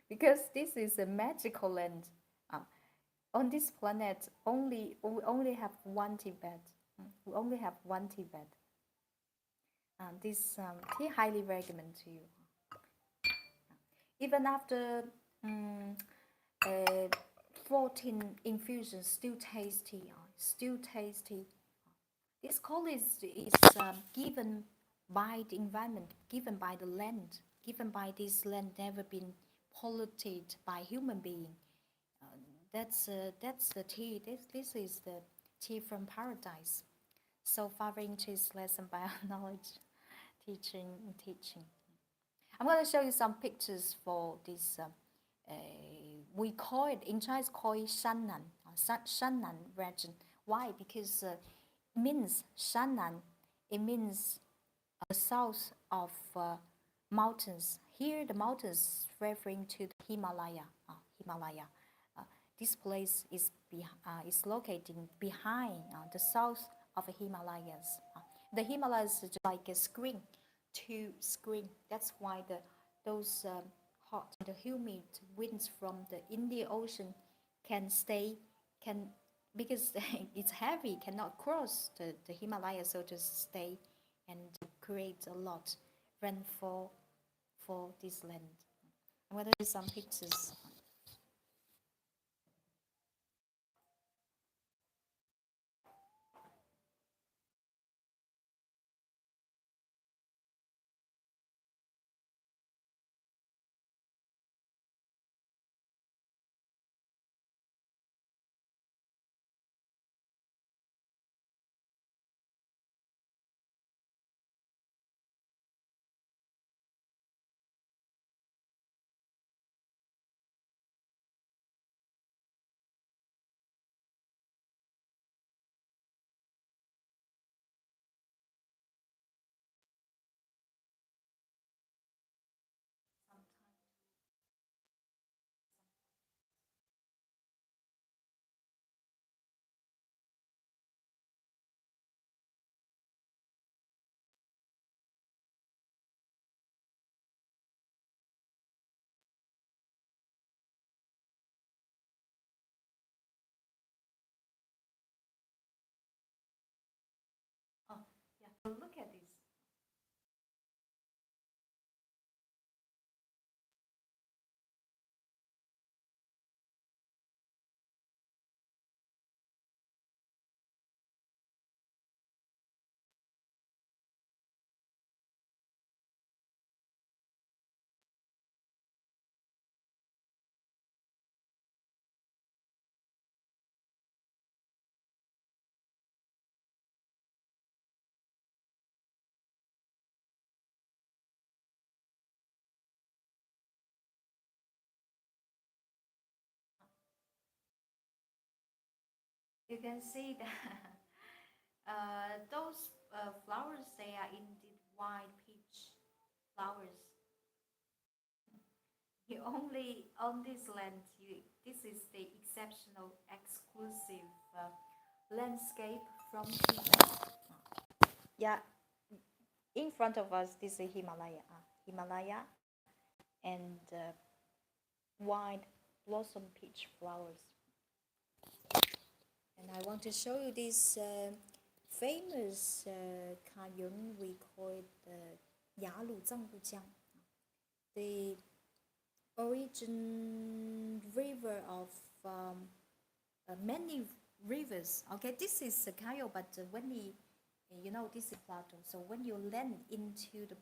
Because this is a magical land. Um, on this planet, we only have one Tibet. We only have one Tibet. This tea highly recommend to you. Even after uh, 14 infusions, still tasty, still tasty. This quality is given by the environment, given by the land, given by this land never been polluted by human being. That's the tea. This is the tea from paradise. So far into this lesson by our knowledge, teaching. I'm going to show you some pictures for this. We call it in Chinese call it Shannan, Shannan region. Why? Because it means Shannan. It means the south of mountains. Here, the mountains referring to the Himalaya. Himalaya. This place is located behind the south of the Himalayas. The Himalayas is like a screen, two screen. That's why those hot and humid winds from the Indian Ocean can stay can because it's heavy cannot cross the Himalayas, so to stay and create a lot rainfall for this land. I'm going to do some pictures. Oh, yeah. Look at this. You can see that those flowers, they are indeed white peach flowers. You only on this land, this is the exceptional, exclusive landscape from Tibet. Yeah, in front of us, this is Himalaya. Himalaya and white blossom peach flowers. And I want to show you this famous canyon. We call it Yalu Zangbujiang, the origin river of many rivers. Okay, this is Cayo, but when this is plateau. So when you land into the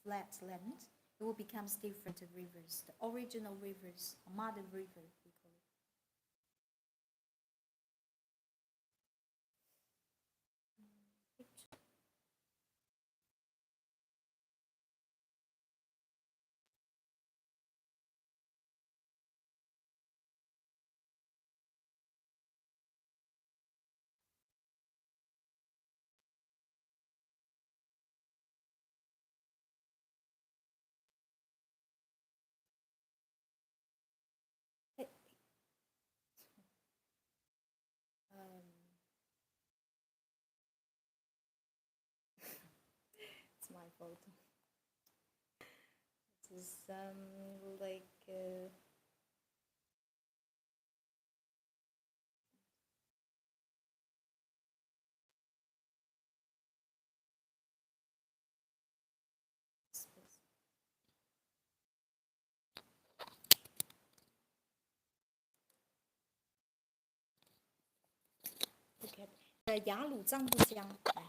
flat land, it will become different rivers, the original rivers, mother river, we call it. Um, it's my photo. It is like space. OK，雅鲁藏布江，来。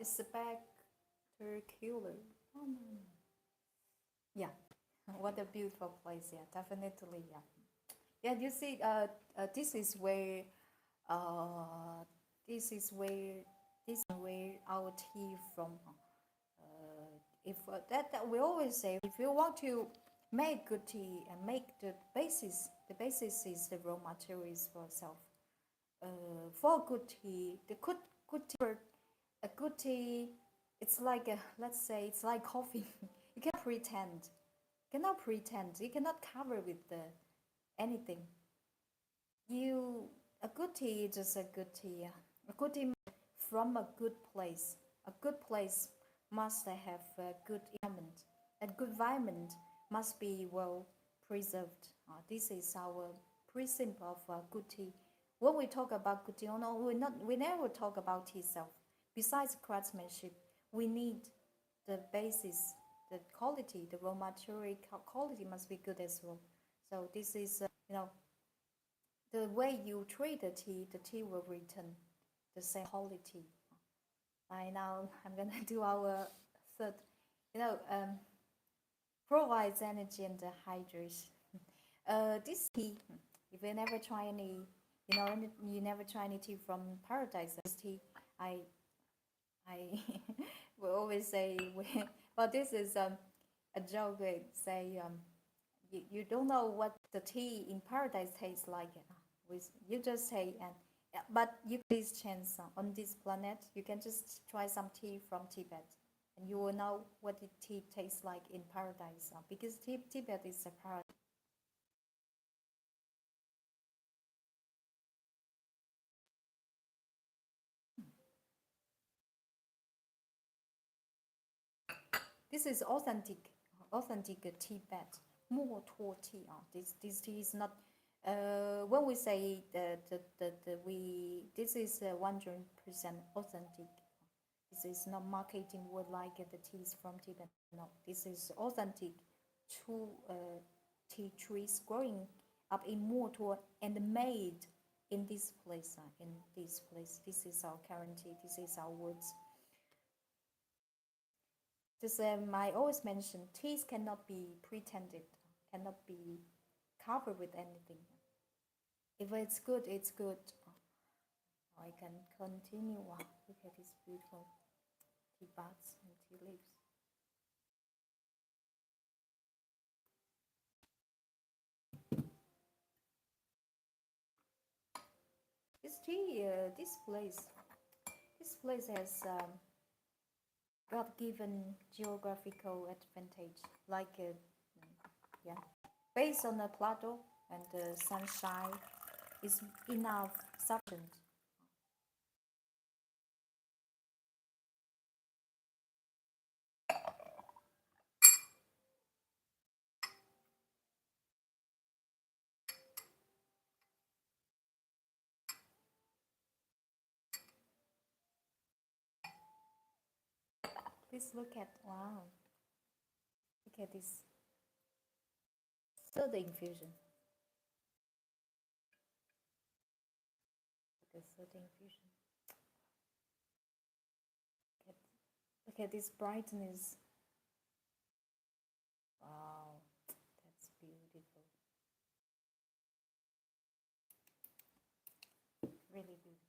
Spectacular. Oh, no. Yeah, what a beautiful place. Yeah, definitely. Yeah, yeah. You see, this is where, uh, this is where, this is where our tea from. If that we always say, if you want to make good tea and make the basis is the raw materials for self. For good tea, the good tea, a good tea, it's like let's say it's like coffee. You cannot pretend. You cannot pretend. You cannot cover with anything. You a good tea is just a good tea. Yeah. A good tea from a good place. A good place must have a good environment. A good environment must be well preserved. This is our principle of good tea. When we talk about good tea, oh no, we never talk about tea itself. Besides craftsmanship, we need the basis, the quality, the raw material quality must be good as well. So this is, the way you treat the tea will return the same quality. Right now, I'm gonna do our third, you know, provides energy and hydration. This tea, if you never try any, you never try any tea from paradise. This tea, I will always say, but this is a joke. Say you don't know what the tea in paradise tastes like. You just say and but you please chance on this planet. You can just try some tea from Tibet, and you will know what the tea tastes like in paradise. Because Tibet is a paradise. This is authentic Tibet Motor tea. This tea is not. When we say the we this is 100% authentic. This is not marketing word like the teas from Tibet. No, this is authentic true tea trees growing up in Motor and made in this place. In this place, this is our guarantee. This is our words. Just I always mention, teas cannot be pretended, cannot be covered with anything. If it's good, it's good. I can continue. Wow, look at these beautiful tea buds and tea leaves. This place has God-given geographical advantage, like yeah, based on the plateau and the sunshine is enough sufficient. Please look at wow, look at this soda infusion. The soda infusion. Look at, look at this brightness. Wow, that's beautiful. Really beautiful.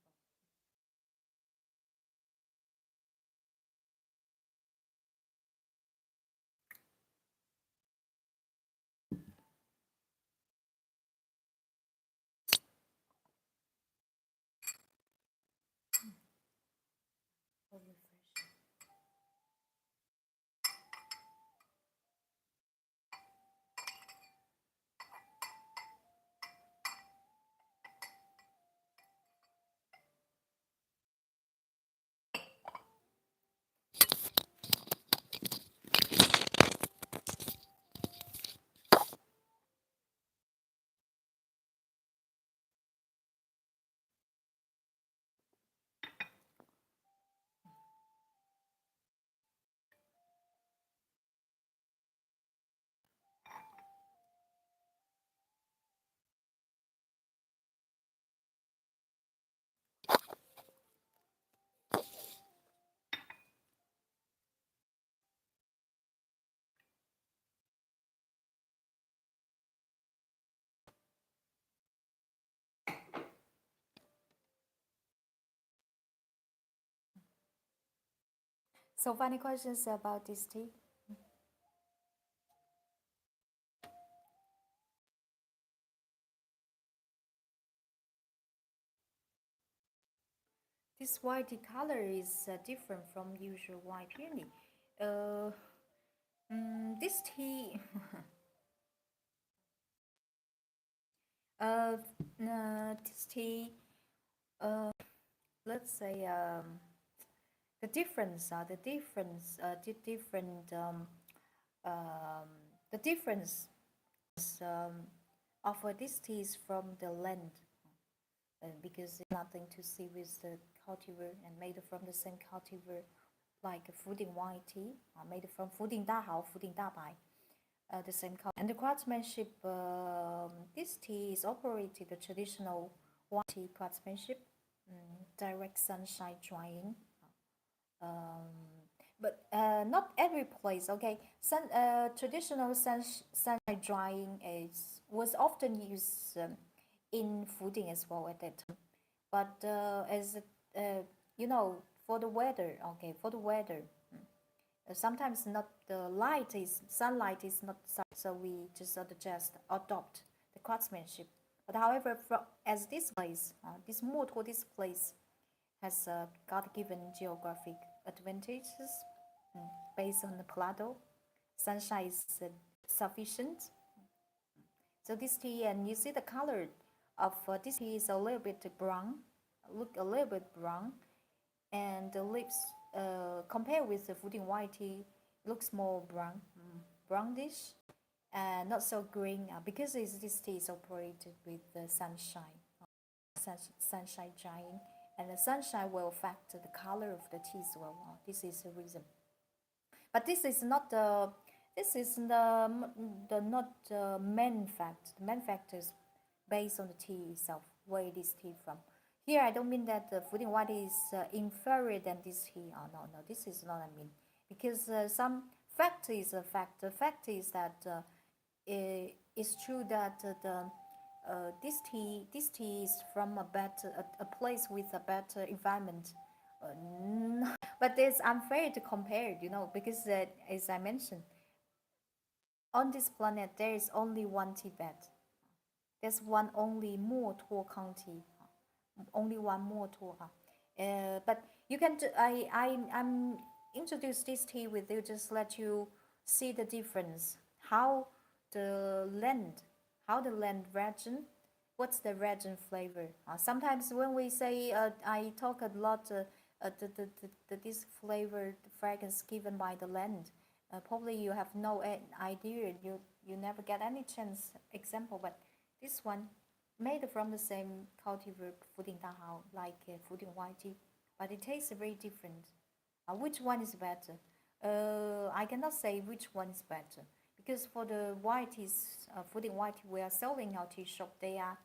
So refreshing. So funny questions about this tea. This white color is different from usual white peony. Uh, this tea, uh, this tea, uh, let's say the difference, um, the difference um, of this tea is from the land, because it's nothing to see with the cultivar and made from the same cultivar, like Fuding white tea, made from Fuding Dahao, Fuding Dabai, the same cultivar. And the craftsmanship, this tea is operated the traditional white tea craftsmanship, direct sunshine drying. Um, but not every place. Okay, traditional sunshine drying is was often used in fooding as well at that time. But as you know, for the weather, okay, for the weather, sometimes not the light is sunlight is not such, so we just adopt the craftsmanship. But however, as this place, this motor, this place has God-given geographic advantages based on the plateau. Sunshine is sufficient. So this tea, and you see the color of this tea is a little bit brown, look a little bit brown, and the lips compared with the fooding white tea looks more brown, brownish, and not so green because this tea is operated with the sunshine, sunshine drying, and the sunshine will affect the color of the tea as well. This is the reason. But this is the not the main fact. The main fact is based on the tea itself, where it is tea from. Here, I don't mean that the fooding white is inferior than this tea. Oh, no, no, this is not what I mean. Because some fact is a fact. The fact is that it's true that this tea is from a place with a better environment. But it's unfair to compare, because as I mentioned, on this planet there is only one Tibet. There's one only Motor County, only one Motor. But you can. I'm introduce this tea with you, just let you see the difference. How the land, region, what's the region flavor? Sometimes when we say, I talk a lot. This flavor, the fragrance given by the land. Probably you have no idea. You never get any chance example, but this one made from the same cultivar fooding dahao, like fooding white tea, but it tastes very different. Which one is better? I cannot say which one is better because for the white teas, fooding white tea we are selling our tea shop, they are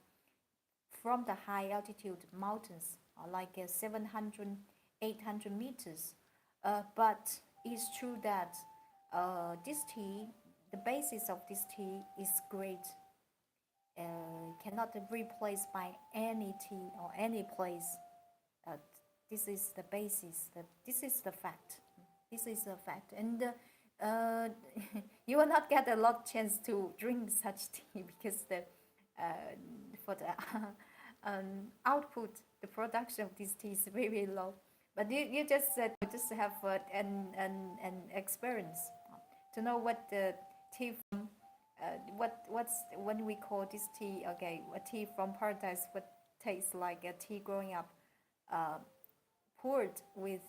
from the high altitude mountains, like 700, 800 meters. But it's true that this tea, the basis of this tea is great. Cannot be replaced by any tea or any place. Uh, this is the basis. This is the fact. This is a fact, and you will not get a lot chance to drink such tea because for the output, the production of this tea is very, very low. But you just have an experience to know what the tea from what's when we call this tea, okay, a tea from paradise, what tastes like a tea growing up, poured with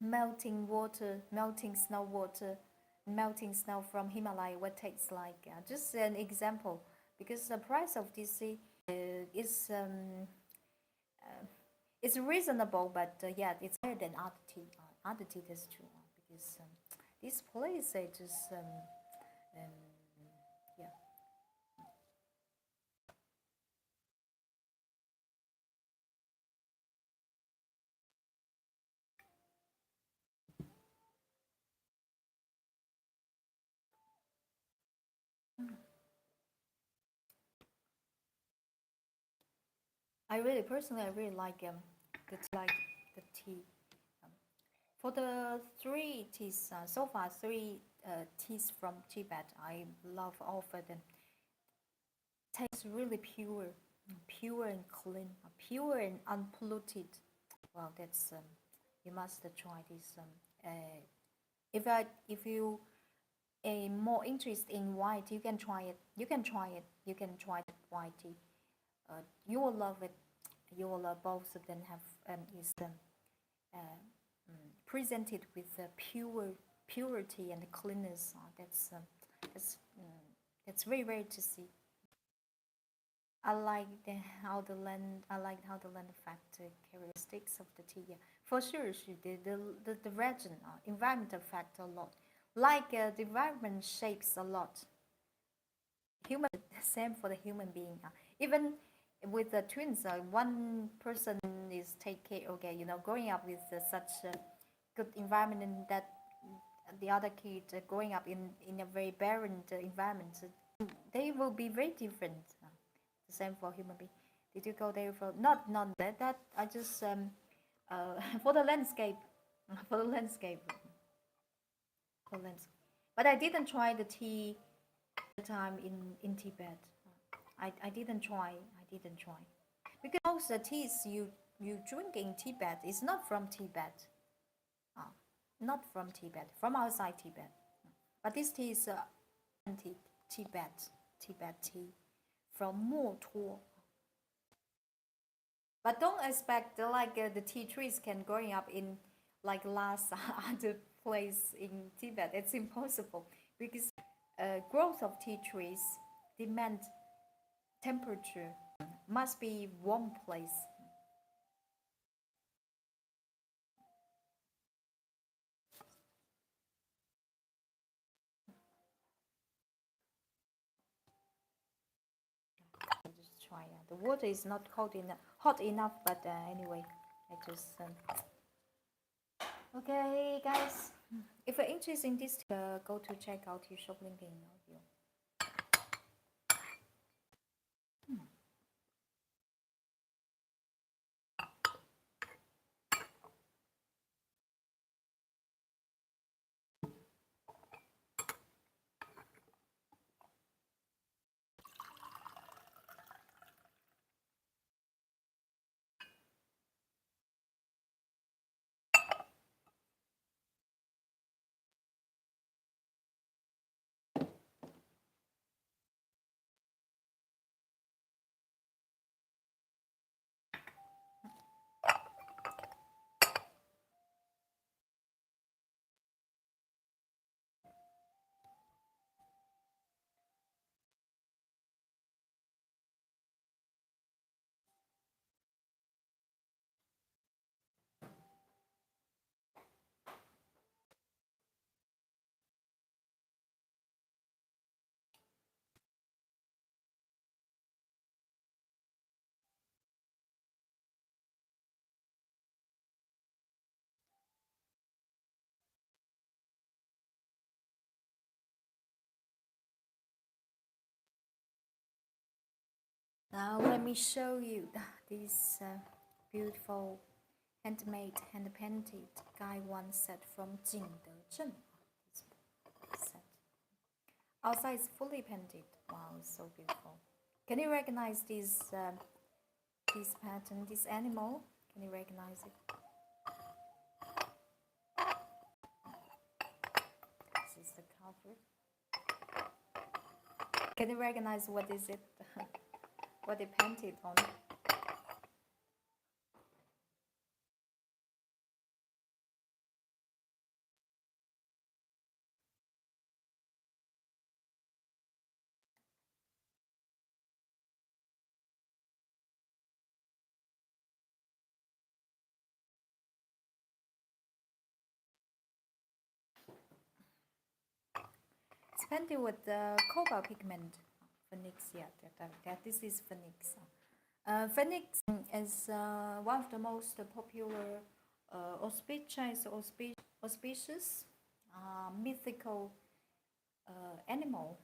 melting water, melting snow water, melting snow from Himalaya, what tastes like. Just an example, because the price of this tea is it's reasonable, but yeah, it's higher than other tea. Other tea, that's true, because this place just um, yeah. I really like the tea. Um, for the three teas, so far three teas from Tibet, I love all of them. Tastes really pure, pure and clean, pure and unpolluted. Well, that's you must try this. If you a more interest in white, you can try it. You can try it. You can try the white tea. You will love it. You will love both of them. Have is uh, presented with purity and cleanness. That's very rare to see. I like how the land affect the characteristics of the tea. Yeah. For sure, the region, environment affect a lot. Like the environment shapes a lot. Human, same for the human being. Even with the twins, one person is take care. Okay, growing up with such a good environment, and that the other kids growing up in a very barren environment, they will be very different. The same for human being. Did you go there for not that I just for the landscape, for the landscape, for landscape. But I didn't try the tea time in Tibet. I didn't try. I didn't try because most the teas you drink in Tibet is not from Tibet. Not from Tibet, from outside Tibet. But this tea is authentic Tibet tea from Motor. But don't expect like the tea trees can growing up in like Lhasa other place in Tibet. It's impossible because growth of tea trees demand temperature. Must be warm place. Just try. The water is not hot enough, but anyway, I just okay, guys. If you're interested in this, go to check out your shop link in audio. Now let me show you this beautiful handmade, hand-painted guy one set from Jingdezhen. This set. Outside is fully painted. Wow, it's so beautiful. Can you recognize this pattern, this animal? Can you recognize it? This is the cover. Can you recognize what is it? What they painted on? It's painted with the cobalt pigment. Phoenix, yeah, this is Phoenix. Phoenix is one of the most popular auspicious mythical animal.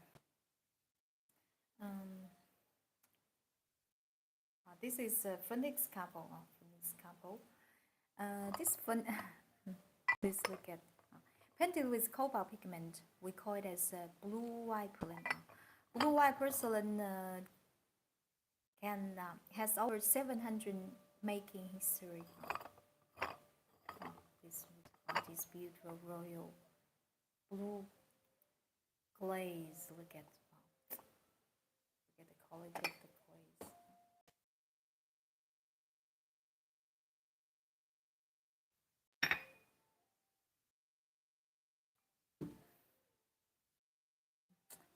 This is a phoenix couple. Phoenix couple. This please look at painted with cobalt pigment. We call it as blue white porcelain. Blue white porcelain has over 700 making history. This beautiful royal blue glaze. Look at the quality of the glaze.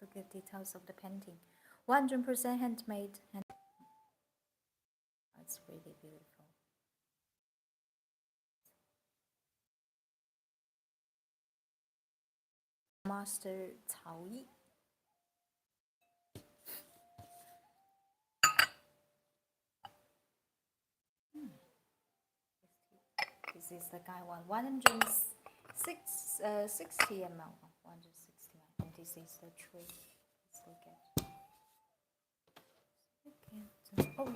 Look at details of the painting. 100% handmade. It's really beautiful. Master Cao Yi. This is the guy one. 106 60 ml, 160 ml, and this is the tree. Let's look at. Oh.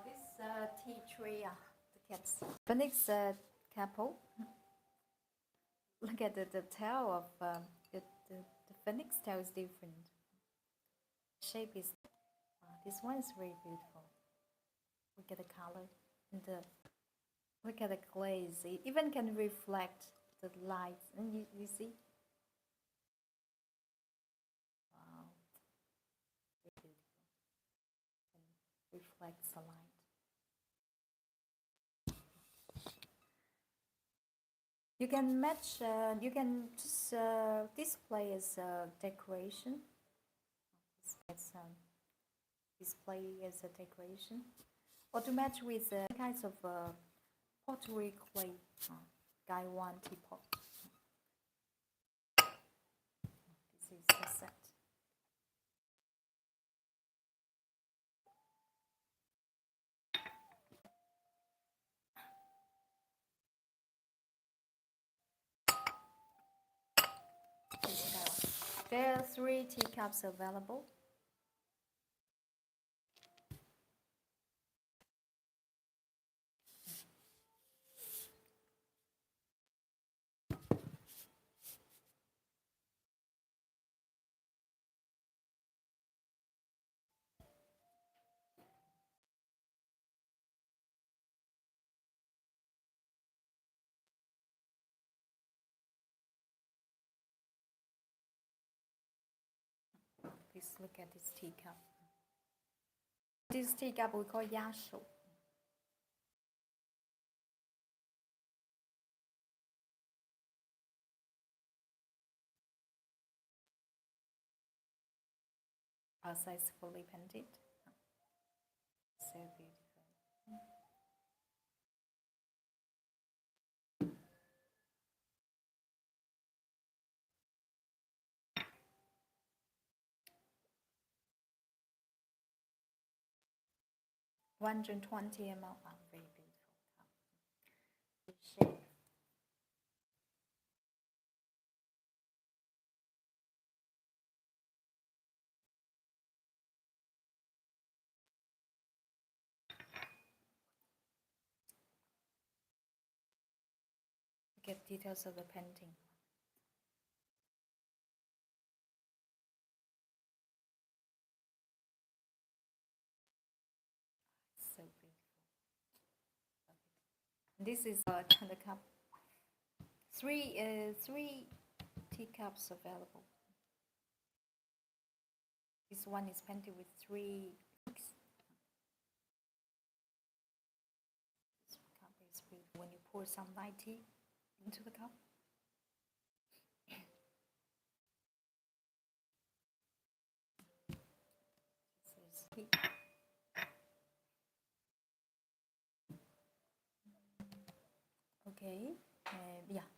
This tea tree, the cats. Phoenix couple. Look at the tail of the phoenix tail is different. Shape is. This one is very beautiful. Look at the color and look at the glaze. It even can reflect the light, and you see. Wow, very beautiful. And reflects the light. You can match. You can just display as a decoration. Display as a decoration, or to match with kinds of pottery clay. Gaiwan teapot. This is the set. There are 3 teacups available. Please look at this teacup. This teacup we call yasho. Outside is fully painted. So beautiful. $120 ml. Very beautiful cup. The shape. Get details of the painting. So beautiful. This is the cup. Three teacups available. This one is painted with 3 peaks. This cup is beautiful when you pour some light tea into the cup. This is tea. Okay, yeah.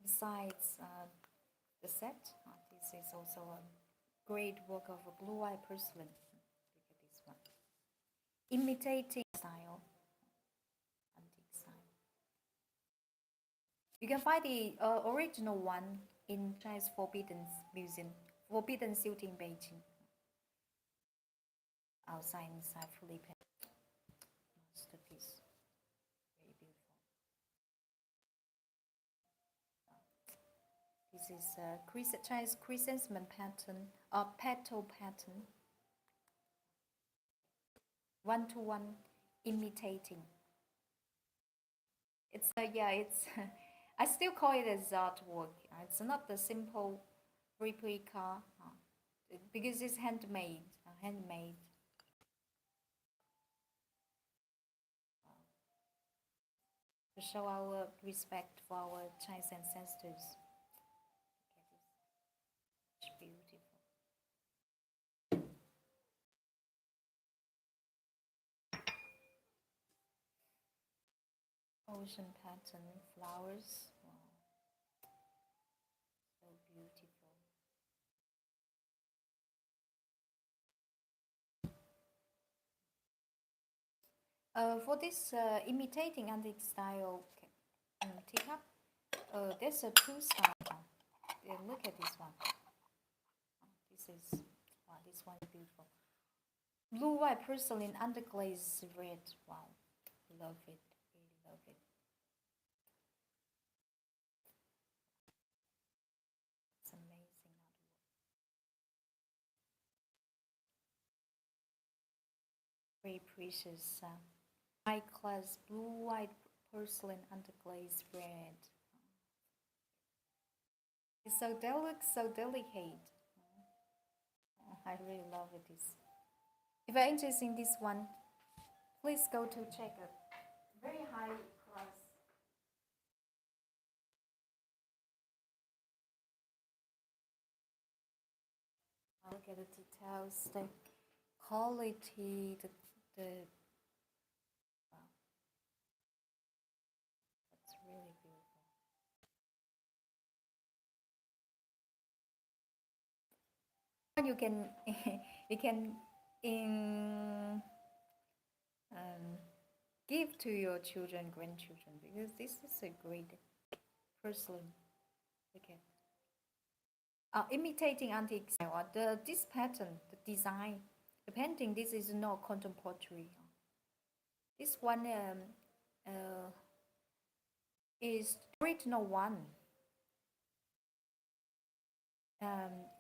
Besides the set, this is also a great work of a blue-eye porcelain. Look at this one. Imitating style, antique style. You can find the original one in China's Forbidden Museum, Forbidden City in Beijing. Outside, inside, fully painted. Masterpiece. Very beautiful. This is Chinese chrysanthemum pattern, petal pattern. 1-to-1 imitating. It's yeah, it's I still call it as artwork. It's not the simple replica because it's handmade. To show our respect for our Chinese ancestors. It's beautiful. Ocean pattern, flowers. Wow. For this imitating antique style teacup, there's a two style. Look at this one. This is wow, this one is beautiful. Blue white porcelain underglaze red. Wow, love it, really love it. It's amazing. Very precious. High class blue white porcelain underglaze red. It's so delicate, so delicate. I really love it. This. If you're interested in this one, please go to check it. Very high class. Look at the details, the quality, the wow, that's really beautiful. You can you can in give to your children, grandchildren, because this is a great porcelain. Look at imitating antique style. This pattern, the design, the painting. This is not contemporary. This one is original one.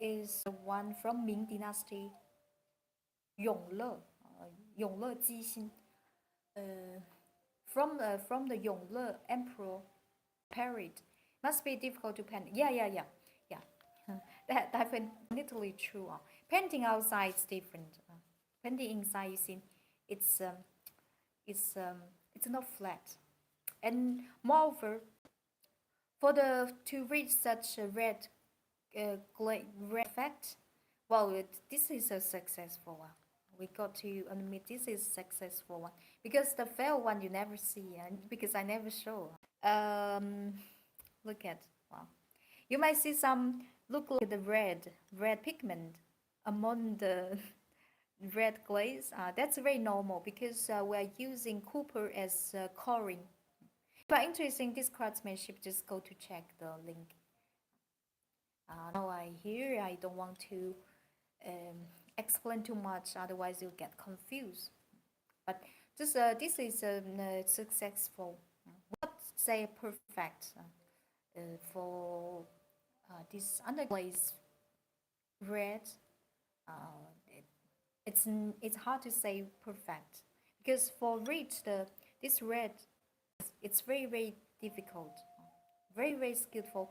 Is the one from Ming Dynasty, 永乐基辛. From the Yongle Emperor period. Must be difficult to paint. Yeah. That definitely true. Painting outside is different. Painting inside, you see, it's it's not flat. And moreover, to reach such a red effect, well, this is a successful one. We got to admit this is successful one because the failed one you never see, and because I never show. Look at wow, you might see some look like the red pigment among the red glaze. That's very normal because we're using copper as coring. But interesting, this craftsmanship. Just go to check the link. Now I don't want to explain too much, otherwise you'll get confused. But this is successful. Not say perfect for this underglaze red. It's hard to say perfect because for reach this red, it's very difficult, very skillful.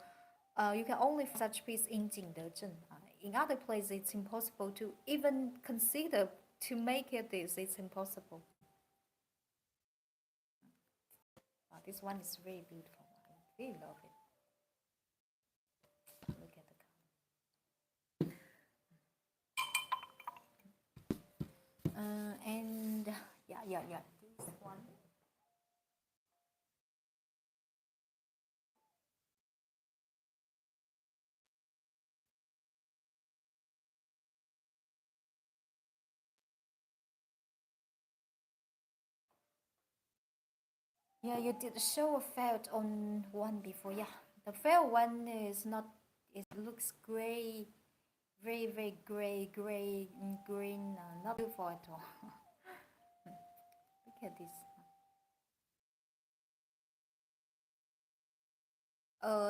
You can only find such piece in Jingdezhen. In other places, it's impossible to even consider to make it this. It's impossible. This one is very beautiful. I really love it. Look at the color. And yeah. This one. Yeah, you did show a felt on one before. Yeah, the felt one is not. It looks gray, very gray, green. Not beautiful at all. Look at this.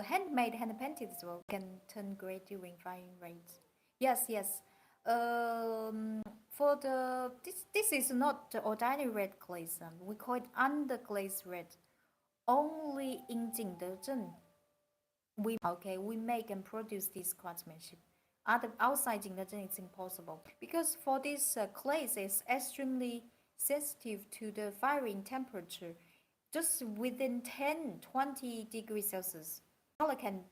Handmade, hand painted as well can turn gray during firing rates. Yes. For the this is not the ordinary red glaze. We call it underglaze red. Only in Jingdezhen we make and produce this craftsmanship. Outside Jingdezhen it's impossible because for this glaze is extremely sensitive to the firing temperature. Just within 10-20 degrees Celsius, color can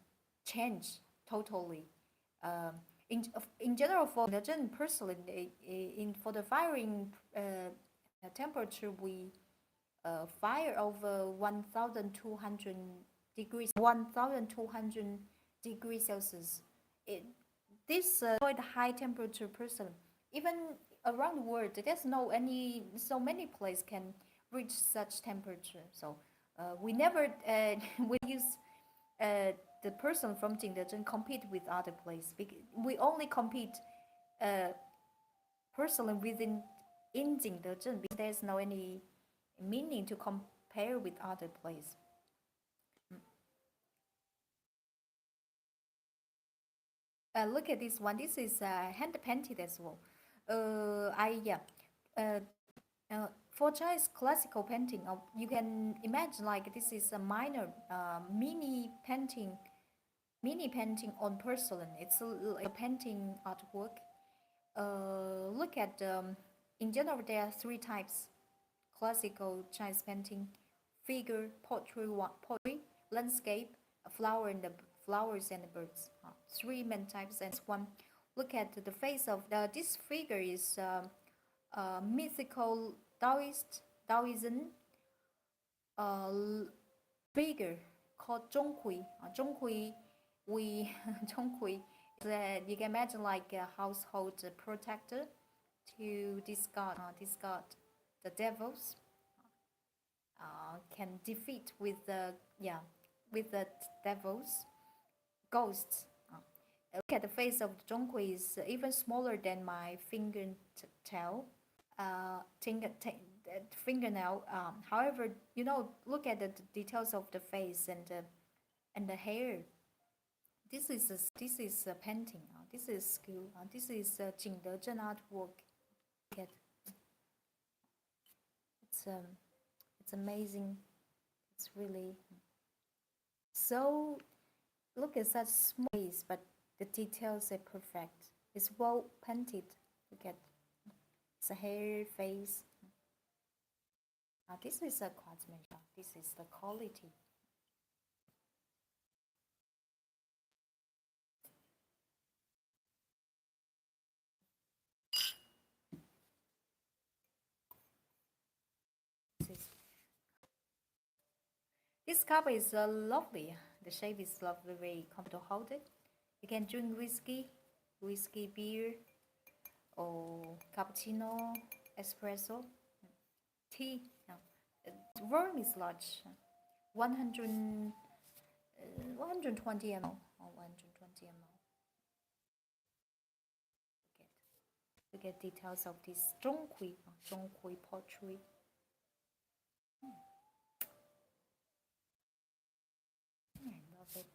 change totally. In general, for the porcelain, for the firing temperature, we fire over 1,200 degrees Celsius. This quite high temperature porcelain, even around the world, there's so many places can reach such temperature. So we never we use the person from Jingdezhen compete with other place. We only compete personally within in Jingdezhen because there's no any meaning to compare with other place. Look at this one. This is hand painted as well. I yeah. Uh, for Chinese classical painting, you can imagine like this is a minor mini painting on porcelain. It's a painting artwork. Look at in general there are three types: classical Chinese painting, figure, pottery, landscape, a flower and the flowers and the birds. Three main types and one. Look at the face of this figure is mythical Taoism uh, figure called Zhonghui. Zhonghui, we Zhonghui is you can imagine like a household protector to discard the devils. Can defeat with the with the devils ghosts. Look at the face of Zhonghui is even smaller than my fingertail. Fingernail. However, look at the details of the face and the hair. This is a painting. This is skill. This is Jingdezhen artwork. Look at it's amazing. It's really so. Look at such small face, but the details are perfect. It's well painted. Look at the hair, face. This is a craftsmanship. This is the quality. This cup is lovely. The shape is lovely, very comfortable to hold it. You can drink whiskey, beer, or cappuccino, espresso, tea. No. The volume is large, 100, 120 ml or 120 ml. Look at details of this Zhonghui pottery. I love it.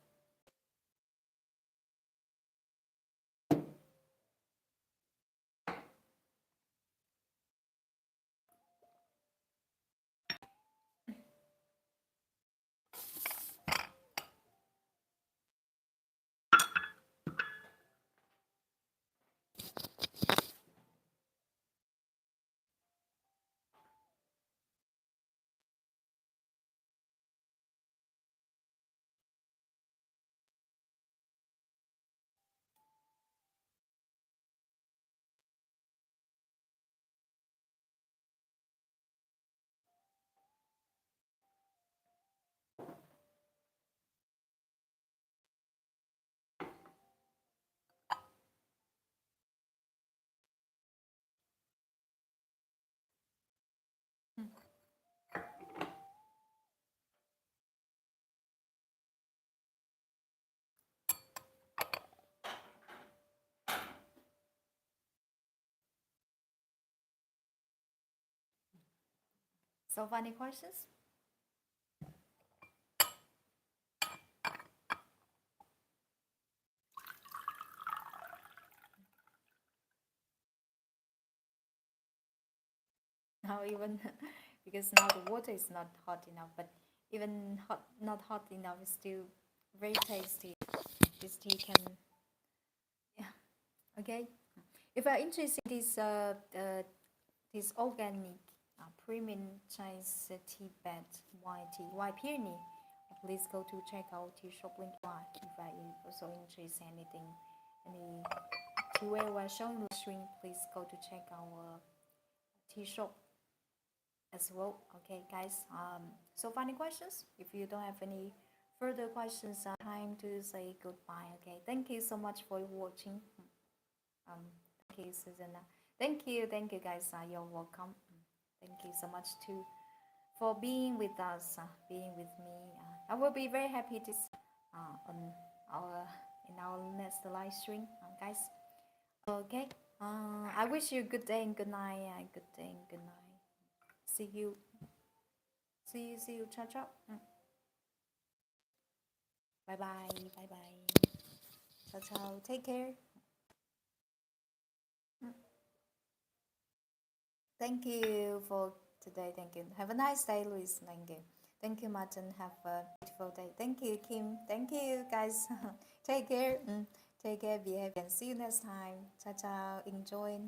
So, funny questions? Now even because now the water is not hot enough, but even not hot enough is still very tasty. This tea can, yeah, okay. If you're interested in this organic premium Chinese Tibet white tea, white peony, please go to check out tea shop link. If I also interested in anything, any tea where we're showing the stream, please go to check our tea shop as well. Okay, guys. So funny questions. If you don't have any further questions, time to say goodbye. Okay, thank you so much for watching. Thank you, Susanna. Thank you, guys. You're welcome. Thank you so much too. for being with us, being with me. I will be very happy to see on our in our next live stream, guys. Okay. I wish you good day and good night. Good day and good night. See you. See you. See you. Ciao ciao. Bye bye. Bye bye. Ciao ciao. Take care. Thank you for today. Thank you. Have a nice day, Luis. Thank you. Thank you, Martin. Have a beautiful day. Thank you, Kim. Thank you, guys. Take care. Take care. Be happy and see you next time. Ciao ciao. Enjoy.